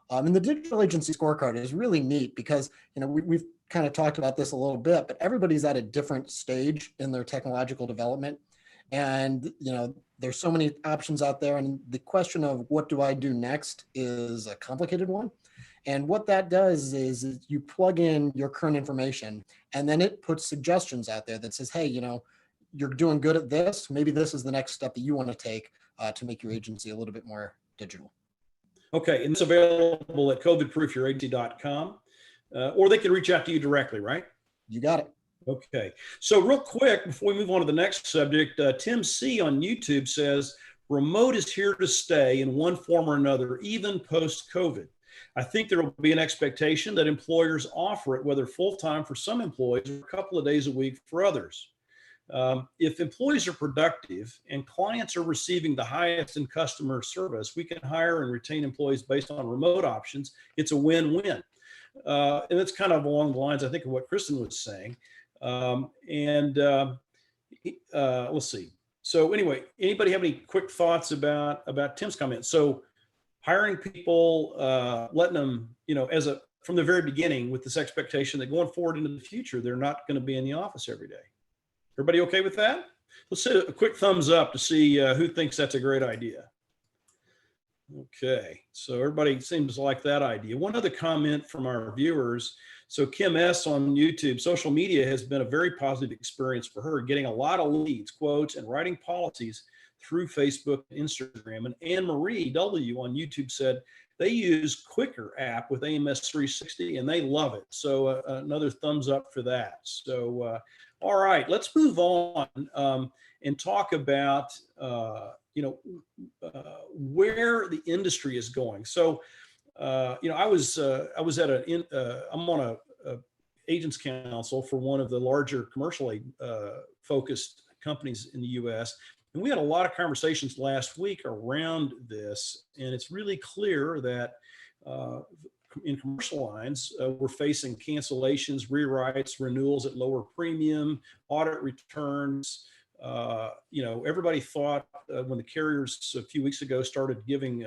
C: And the digital agency scorecard is really neat because, we've kind of talked about this a little bit, but everybody's at a different stage in their technological development. And, there's so many options out there. And the question of what do I do next is a complicated one. And what that does is you plug in your current information and then it puts suggestions out there that says, hey, you're doing good at this. Maybe this is the next step that you want to take to make your agency a little bit more digital.
A: Okay, and it's available at covidproofyouragency.com, or they can reach out to you directly, right?
C: You got it.
A: Okay, so real quick, before we move on to the next subject, Tim C. on YouTube says, remote is here to stay in one form or another, even post-COVID. I think there will be an expectation that employers offer it, whether full-time for some employees or a couple of days a week for others. If employees are productive and clients are receiving the highest in customer service, we can hire and retain employees based on remote options. It's a win-win. And it's kind of along the lines, I think, of what Kristen was saying. Let's see. So anyway, anybody have any quick thoughts about Tim's comment? So hiring people, letting them, from the very beginning with this expectation that going forward into the future, they're not going to be in the office every day. Everybody okay with that? Let's say a quick thumbs up to see who thinks that's a great idea. Okay, so everybody seems like that idea. One other comment from our viewers. So Kim S. on YouTube, social media has been a very positive experience for her, getting a lot of leads, quotes, and writing policies through Facebook and Instagram. And Anne Marie W. on YouTube said they use Quicker app with AMS 360 and they love it. So another thumbs up for that. So all right, let's move on and talk about where the industry is going. So I was at I'm on a agents council for one of the larger commercially focused companies in the U.S. And we had a lot of conversations last week around this, and it's really clear that in commercial lines, we're facing cancellations, rewrites, renewals at lower premium, audit returns. Everybody thought when the carriers a few weeks ago started giving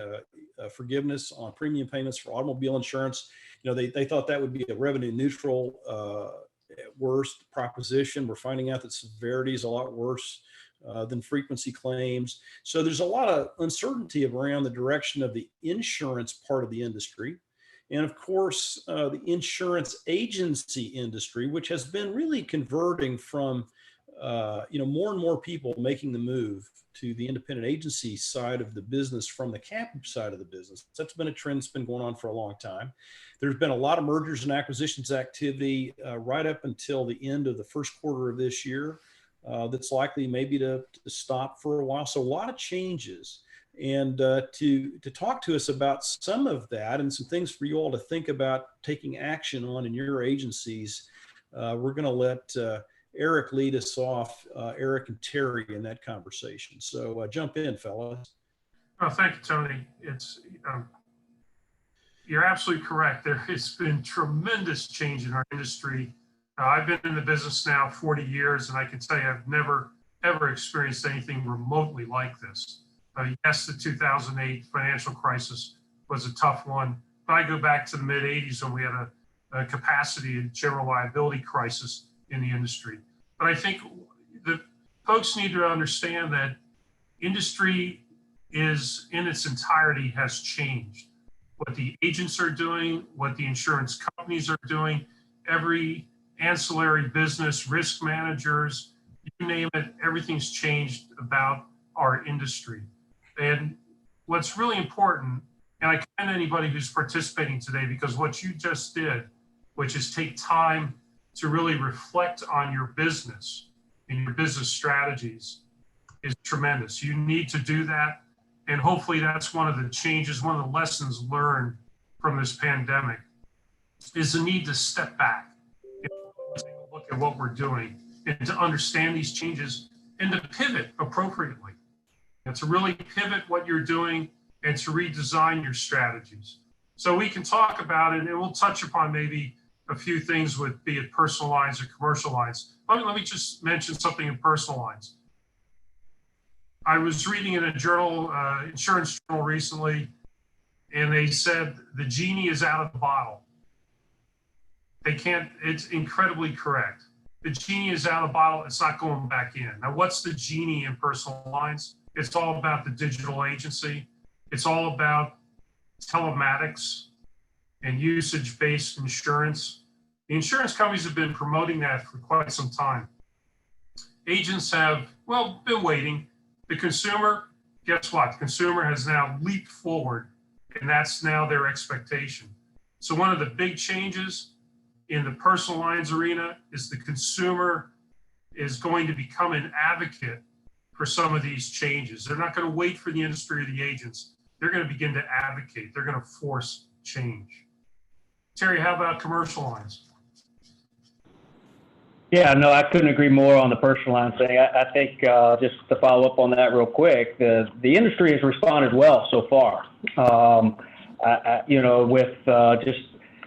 A: forgiveness on premium payments for automobile insurance, they thought that would be a revenue neutral at worst proposition. We're finding out that severity is a lot worse than frequency claims. So there's a lot of uncertainty around the direction of the insurance part of the industry. And of course, the insurance agency industry, which has been really converting from, more and more people making the move to the independent agency side of the business from the captive side of the business. That's been a trend that's been going on for a long time. There's been a lot of mergers and acquisitions activity right up until the end of the first quarter of this year. That's likely maybe to stop for a while. So a lot of changes. And to talk to us about some of that and some things for you all to think about taking action on in your agencies, we're going to let Eric lead us off, Eric and Terry, in that conversation. So jump in, fellas.
G: Oh, thank you, Tony. It's you're absolutely correct. There has been tremendous change in our industry. I've been in the business now 40 years, and I can tell you I've never, ever experienced anything remotely like this. Yes, the 2008 financial crisis was a tough one, but I go back to the mid 80s when we had a capacity and general liability crisis in the industry. But I think the folks need to understand that industry is in its entirety has changed. What the agents are doing, what the insurance companies are doing, every ancillary business, risk managers, you name it, everything's changed about our industry. And what's really important, and I commend anybody who's participating today, because what you just did which is take time to really reflect on your business and your business strategies, is tremendous. You need to do that. And hopefully that's one of the changes, one of the lessons learned from this pandemic, is the need to step back and take a look at what we're doing and to understand these changes and to pivot appropriately. And to really pivot what you're doing and to redesign your strategies. So we can talk about it, and we'll touch upon maybe a few things with, be it personal lines or commercial lines. Let me just mention something in personal lines. I was reading in a journal, insurance journal recently, and they said the genie is out of the bottle. They can't, it's incredibly correct. The genie is out of the bottle, it's not going back in. Now, what's the genie in personal lines? It's all about the digital agency. It's all about telematics and usage-based insurance. The insurance companies have been promoting that for quite some time. Agents have, well, been waiting. The consumer, guess what? The consumer has now leaped forward, and that's now their expectation. So one of the big changes in the personal lines arena is the consumer is going to become an advocate for some of these changes. They're not going to wait for the industry or the agents. They're going to begin to advocate. They're going to force change. Terry, how about commercial lines?
D: Yeah, no, I couldn't agree more on the personal line thing. I think just to follow up on that real quick, the industry has responded well so far. With just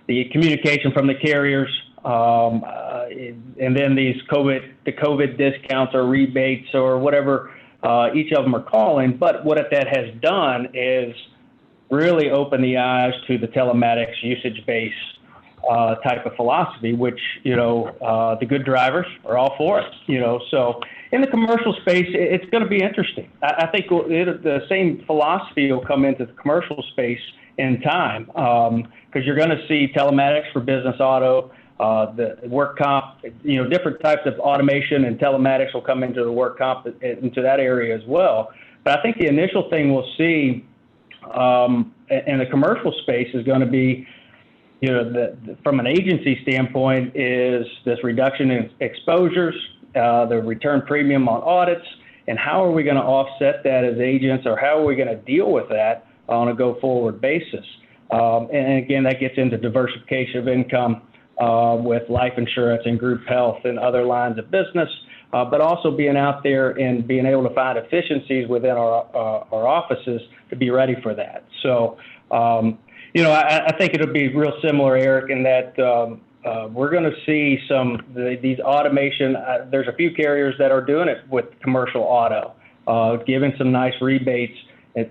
D: the communication from the carriers, and then these COVID discounts or rebates or whatever each of them are calling. But what that has done is really open the eyes to the telematics usage-based type of philosophy, which, the good drivers are all for it, so in the commercial space, it's going to be interesting. I think the same philosophy will come into the commercial space in time, because you're going to see telematics for business auto, the work comp, different types of automation and telematics will come into the work comp, into that area as well. But I think the initial thing we'll see in the commercial space is going to be, from an agency standpoint, is this reduction in exposures, the return premium on audits, and how are we going to offset that as agents, or how are we going to deal with that on a go-forward basis? And again, that gets into diversification of income with life insurance and group health and other lines of business, but also being out there and being able to find efficiencies within our offices to be ready for that. So, I think it'll be real similar, Eric, in that we're going to see these automation. There's a few carriers that are doing it with commercial auto, giving some nice rebates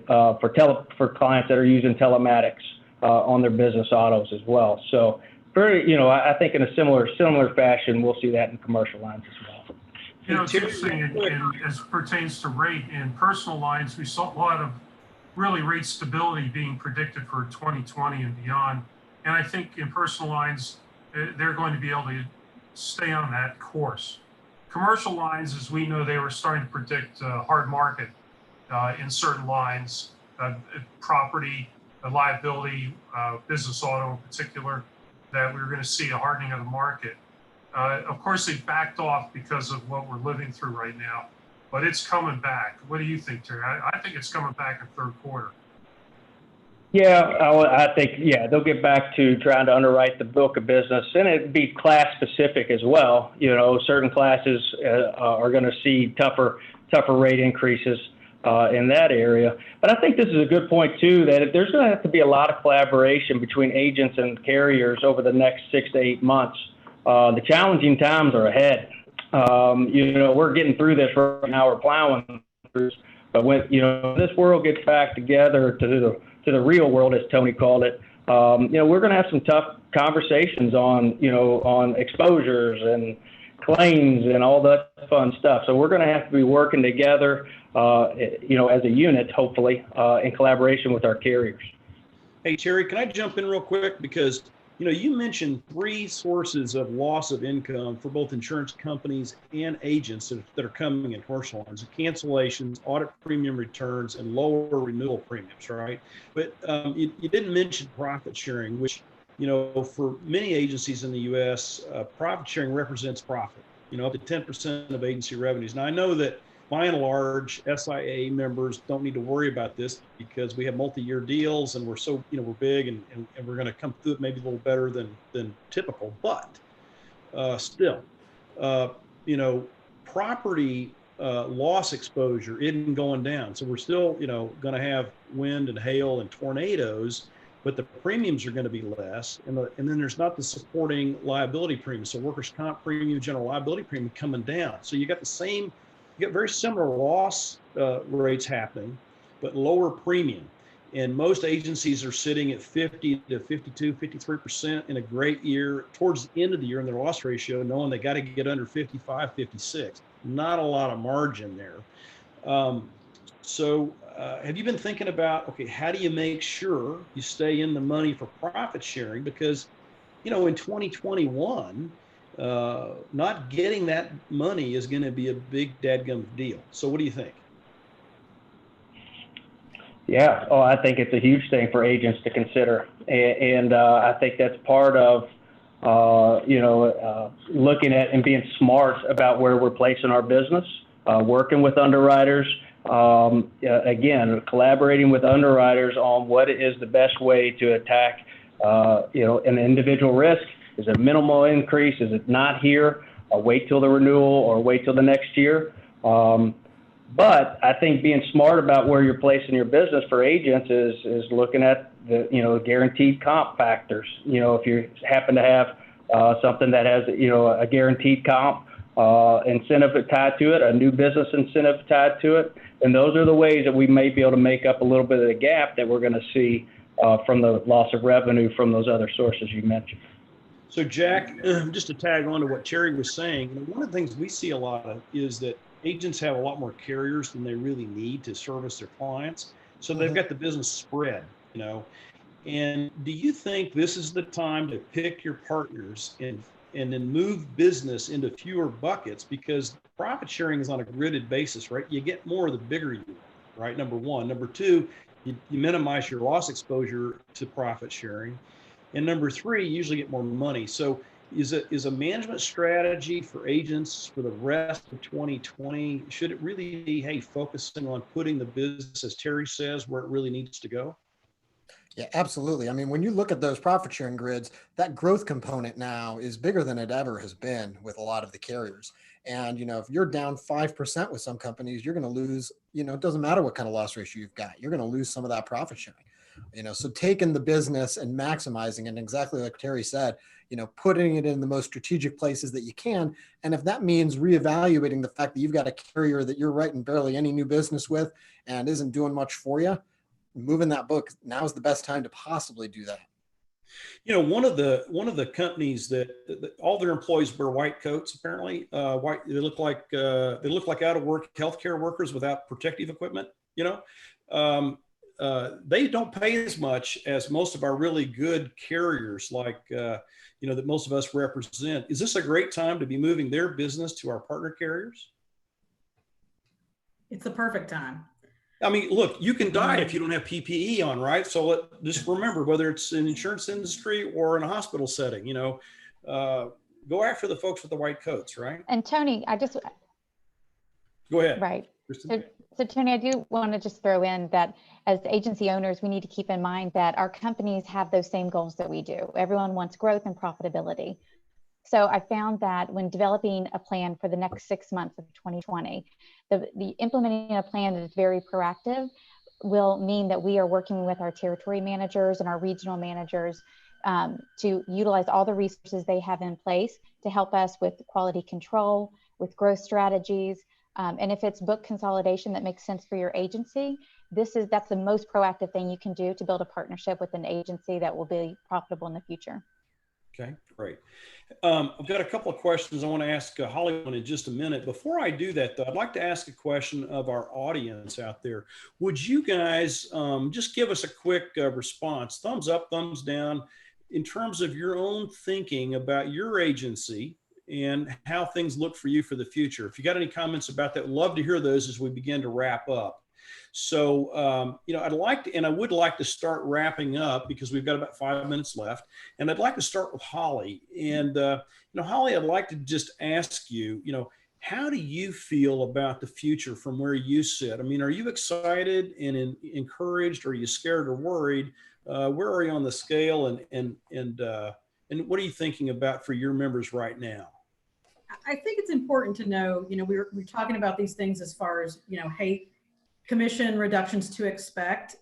D: for clients that are using telematics on their business autos as well. So, I think in a similar fashion, we'll see that in commercial lines as well.
G: It's interesting, and as pertains to rate in personal lines, we saw a lot of really rate stability being predicted for 2020 and beyond. And I think in personal lines, they're going to be able to stay on that course. Commercial lines, as we know, they were starting to predict a hard market in certain lines, property, liability, business auto in particular, that we were going to see a hardening of the market. Of course, they backed off because of what we're living through right now, but it's coming back. What do you think, Terry? I think it's coming back in third quarter.
D: Yeah, I think, they'll get back to trying to underwrite the book of business, and it'd be class specific as well. Certain classes are going to see tougher rate increases in that area. But I think this is a good point too, that there's going to have to be a lot of collaboration between agents and carriers over the next 6 to 8 months. The challenging times are ahead. We're getting through this right now. We're plowing through, but when this world gets back together to the real world, as Tony called it, we're going to have some tough conversations on exposures and claims and all that fun stuff. So we're going to have to be working together, as a unit, hopefully, in collaboration with our carriers.
A: Hey, Terry, can I jump in real quick? Because, you mentioned 3 sources of loss of income for both insurance companies and agents that are coming in commercial lines: cancellations, audit premium returns, and lower renewal premiums, right? But you didn't mention profit sharing, which For many agencies in the U.S., profit sharing represents profit, up to 10% of agency revenues. Now, I know that by and large, SIA members don't need to worry about this because we have multi-year deals and we're so, we're big and we're going to come through it maybe a little better than typical. But still, property loss exposure isn't going down. So we're still, going to have wind and hail and tornadoes, but the premiums are going to be less. And then there's not the supporting liability premium. So workers' comp premium, general liability premium coming down. So you got very similar loss rates happening, but lower premium. And most agencies are sitting at 50 to 52, 53% in a great year towards the end of the year in their loss ratio, knowing they got to get under 55, 56. Not a lot of margin there. So have you been thinking about, okay, how do you make sure you stay in the money for profit sharing? Because, in 2021, not getting that money is going to be a big dadgum deal. So what do you think?
D: Yeah, I think it's a huge thing for agents to consider, and I think that's part of looking at and being smart about where we're placing our business, working with underwriters. Again, collaborating with underwriters on what is the best way to attack, an individual risk. Is it a minimal increase? Is it not here? Wait till the renewal or wait till the next year. But I think being smart about where you're placing your business for agents is looking at the, guaranteed comp factors. If you happen to have something that has, a guaranteed comp incentive tied to it, a new business incentive tied to it. And those are the ways that we may be able to make up a little bit of the gap that we're going to see from the loss of revenue from those other sources you mentioned.
A: So Jack, just to tag on to what Terry was saying, one of the things we see a lot of is that agents have a lot more carriers than they really need to service their clients. So they've got the business spread, and do you think this is the time to pick your partners and then move business into fewer buckets, because profit sharing is on a gridded basis, right? You get more the bigger you are, right? Number one. Number two, you minimize your loss exposure to profit sharing. And number three, you usually get more money. So is a management strategy for agents for the rest of 2020, should it really be, hey, focusing on putting the business, as Terry says, where it really needs to go?
C: Yeah, absolutely. I mean, when you look at those profit sharing grids, that growth component now is bigger than it ever has been with a lot of the carriers. And, if you're down 5% with some companies, you're going to lose, it doesn't matter what kind of loss ratio you've got, you're going to lose some of that profit sharing. So taking the business and maximizing it, and exactly like Terry said, putting it in the most strategic places that you can. And if that means reevaluating the fact that you've got a carrier that you're writing barely any new business with and isn't doing much for you, moving that book, now is the best time to possibly do that.
A: One of the companies that all their employees wear white coats, apparently, white. They look like out of work healthcare workers without protective equipment. They don't pay as much as most of our really good carriers, like that most of us represent. Is this a great time to be moving their business to our partner carriers?
E: It's the perfect time.
A: I mean, look, you can die if you don't have PPE on, right? So just remember, whether it's in the insurance industry or in a hospital setting, go after the folks with the white coats, right?
F: And Tony,
A: Go ahead.
F: Right. So Tony, I do want to just throw in that as agency owners, we need to keep in mind that our companies have those same goals that we do. Everyone wants growth and profitability. So I found that when developing a plan for the next 6 months of 2020, the implementing a plan that is very proactive will mean that we are working with our territory managers and our regional managers to utilize all the resources they have in place to help us with quality control, with growth strategies. And if it's book consolidation that makes sense for your agency, that's the most proactive thing you can do to build a partnership with an agency that will be profitable in the future.
A: Okay, great. I've got a couple of questions I want to ask Holly in just a minute. Before I do that, though, I'd like to ask a question of our audience out there. Would you guys just give us a quick response, thumbs up, thumbs down, in terms of your own thinking about your agency and how things look for you for the future? If you got any comments about that, love to hear those as we begin to wrap up. So, I'd like to, and I would like to start wrapping up because we've got about 5 minutes left. And I'd like to start with Holly. And, Holly, I'd like to just ask you, how do you feel about the future from where you sit? I mean, are you excited and encouraged? Or are you scared or worried? Where are you on the scale? And what are you thinking about for your members right now?
E: I think it's important to know, we're talking about these things as far as, hey, commission reductions to expect,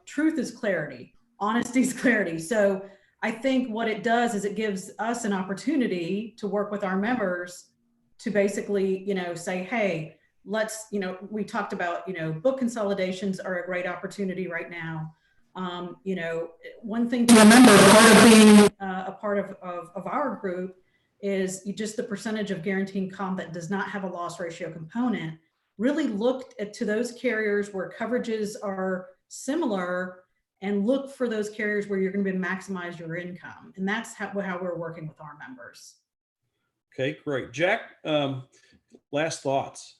E: truth is clarity, honesty is clarity. So I think what it does is it gives us an opportunity to work with our members to basically, say, hey, let's, we talked about, book consolidations are a great opportunity right now. One thing to remember, part of being a part of our group is just the percentage of guaranteed comp that does not have a loss ratio component. Really look to those carriers where coverages are similar and look for those carriers where you're going to maximize your income. And that's how we're working with our members.
A: Okay, great. Jack, last thoughts.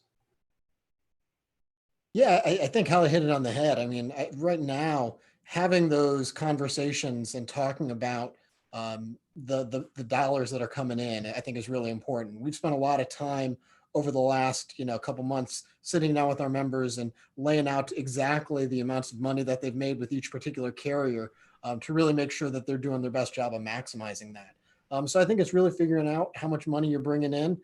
C: Yeah, I think Holly hit it on the head. I mean, right now, having those conversations and talking about the dollars that are coming in, I think is really important. We've spent a lot of time over the last couple months sitting down with our members and laying out exactly the amounts of money that they've made with each particular carrier to really make sure that they're doing their best job of maximizing that. So I think it's really figuring out how much money you're bringing in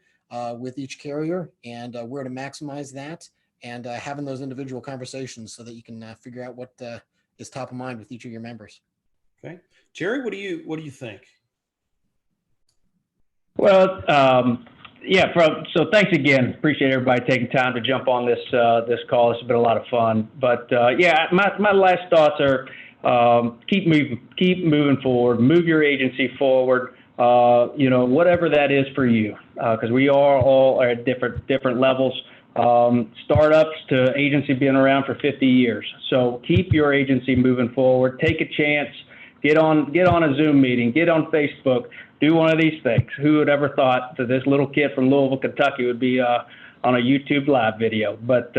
C: with each carrier and where to maximize that, and having those individual conversations so that you can figure out what is top of mind with each of your members.
A: Okay, Jerry, what do you think?
D: Well, so thanks again. Appreciate everybody taking time to jump on this call. It's been a lot of fun. But my last thoughts are keep moving forward, move your agency forward. Whatever that is for you, because we are all at different levels. Startups to agency being around for 50 years. So keep your agency moving forward. Take a chance. Get on a Zoom meeting. Get on Facebook. Do one of these things. Who would ever thought that this little kid from Louisville, Kentucky would be on a YouTube live video? But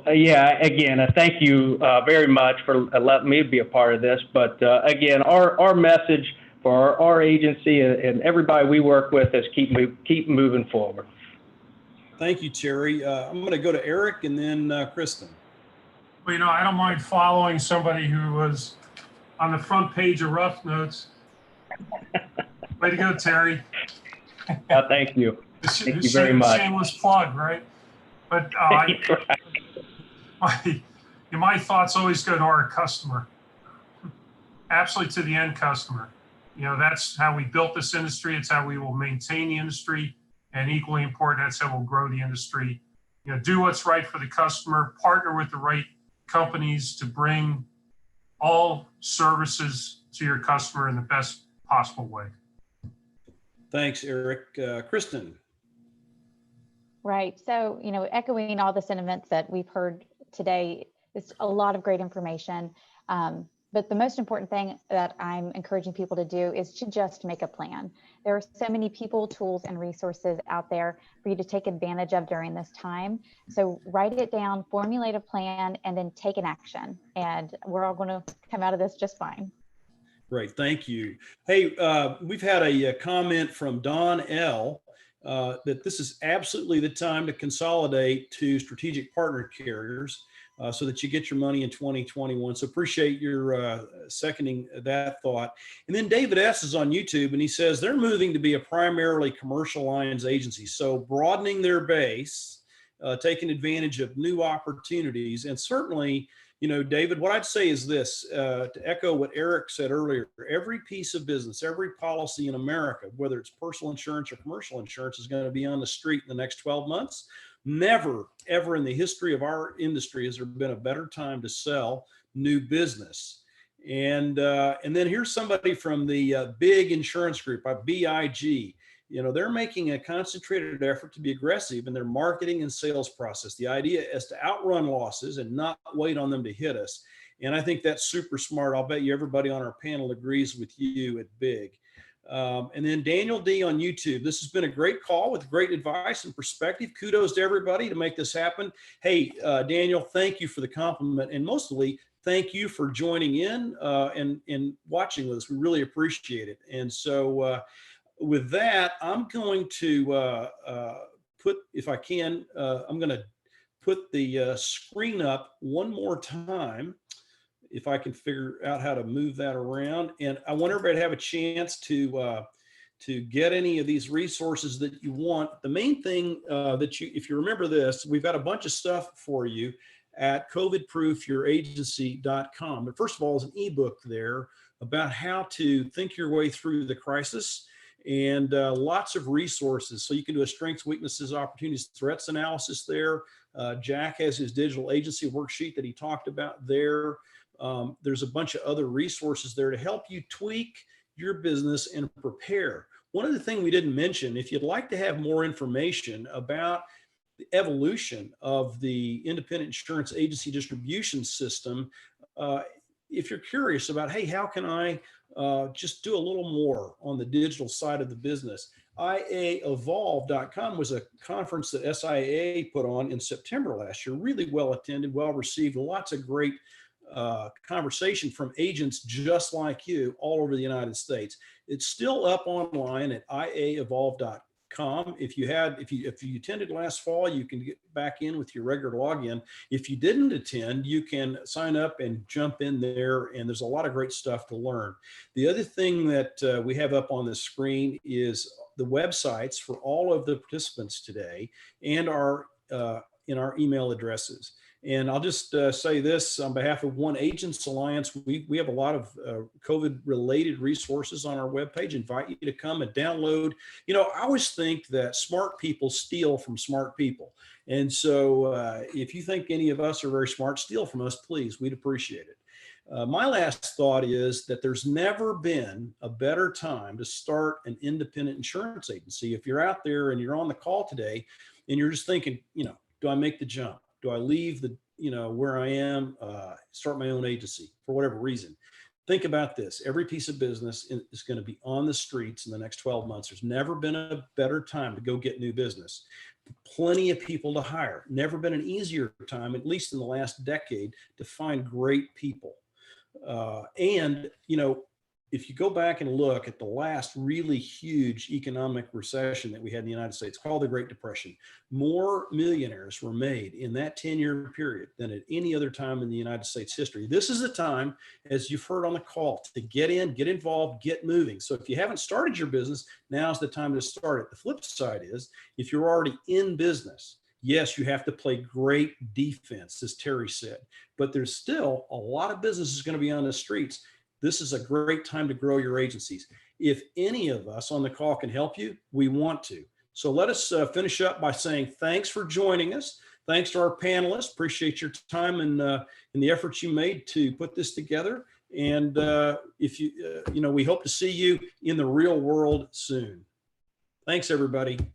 D: again, thank you very much for letting me be a part of this. But again, our message for our agency and everybody we work with is keep moving forward.
A: Thank you, Terry. I'm going to go to Eric and then Kristen.
G: Well, I don't mind following somebody who was on the front page of Rough Notes. Way to go, Terry.
D: Thank you. Thank you very much.
G: Shameless plug, right? But my thoughts always go to our customer, absolutely to the end customer. That's how we built this industry. It's how we will maintain the industry. And equally important, that's how we'll grow the industry. Do what's right for the customer, partner with the right companies to bring all services to your customer in the best possible way.
A: Thanks, Eric. Kristen.
F: Right. So, echoing all the sentiments that we've heard today, it's a lot of great information. But the most important thing that I'm encouraging people to do is to just make a plan. There are so many people, tools, and resources out there for you to take advantage of during this time. So write it down, formulate a plan, and then take an action. And we're all going to come out of this just fine.
A: Great. Thank you. Hey, we've had a comment from Don L. That this is absolutely the time to consolidate to strategic partner carriers. So that you get your money in 2021. So appreciate your seconding that thought. And then David S. is on YouTube and he says they're moving to be a primarily commercial lines agency. So broadening their base, taking advantage of new opportunities. And certainly, David, what I'd say is this, to echo what Eric said earlier, every piece of business, every policy in America, whether it's personal insurance or commercial insurance, is going to be on the street in the next 12 months. Never, ever in the history of our industry has there been a better time to sell new business. And then here's somebody from the big insurance group, BIG. They're making a concentrated effort to be aggressive in their marketing and sales process. The idea is to outrun losses and not wait on them to hit us. And I think that's super smart. I'll bet you everybody on our panel agrees with you at BIG. And then Daniel D on YouTube. This has been a great call with great advice and perspective. Kudos to everybody to make this happen. Hey, Daniel, thank you for the compliment. And mostly, thank you for joining in and watching with us. We really appreciate it. And so with that, I'm going to put, if I can, I'm going to put the screen up one more time, if I can figure out how to move that around. And I want everybody to have a chance to get any of these resources that you want. The main thing that you, if you remember this, we've got a bunch of stuff for you at covidproofyouragency.com. But first of all, is an ebook there about how to think your way through the crisis, and lots of resources. So you can do a strengths, weaknesses, opportunities, threats analysis there. Jack has his digital agency worksheet that he talked about there. There's a bunch of other resources there to help you tweak your business and prepare. One of the things we didn't mention, if you'd like to have more information about the evolution of the independent insurance agency distribution system, if you're curious about, hey, how can I just do a little more on the digital side of the business, IAEvolve.com was a conference that SIA put on in September last year, really well attended, well received, lots of great conversation from agents just like you all over the United States. It's still up online at IAEvolve.com. If you attended last fall, you can get back in with your regular login. If you didn't attend, you can sign up and jump in there, and there's a lot of great stuff to learn. The other thing that we have up on the screen is the websites for all of the participants today and our in our email addresses. And I'll just say this on behalf of One Agents Alliance, we have a lot of COVID-related resources on our webpage. Invite you to come and download. You know, I always think that smart people steal from smart people. And so if you think any of us are very smart, steal from us, please. We'd appreciate it. My last thought is that there's never been a better time to start an independent insurance agency. If you're out there and you're on the call today and you're just thinking, you know, do I make the jump? Do I leave the, you know, where I am, start my own agency for whatever reason? Think about this. Every piece of business is going to be on the streets in the next 12 months. There's never been a better time to go get new business. Plenty of people to hire. Never been an easier time, at least in the last decade, to find great people. And, you know, if you go back and look at the last really huge economic recession that we had in the United States, called the Great Depression, more millionaires were made in that 10-year period than at any other time in the United States history. This is the time, as you've heard on the call, to get in, get involved, get moving. So if you haven't started your business, now's the time to start it. The flip side is, if you're already in business, yes, you have to play great defense, as Terry said, but there's still a lot of businesses going to be on the streets. This is a great time to grow your agencies. If any of us on the call can help you, we want to. So let us finish up by saying thanks for joining us. Thanks to our panelists. Appreciate your time and the efforts you made to put this together. And if you, you know, we hope to see you in the real world soon. Thanks, everybody.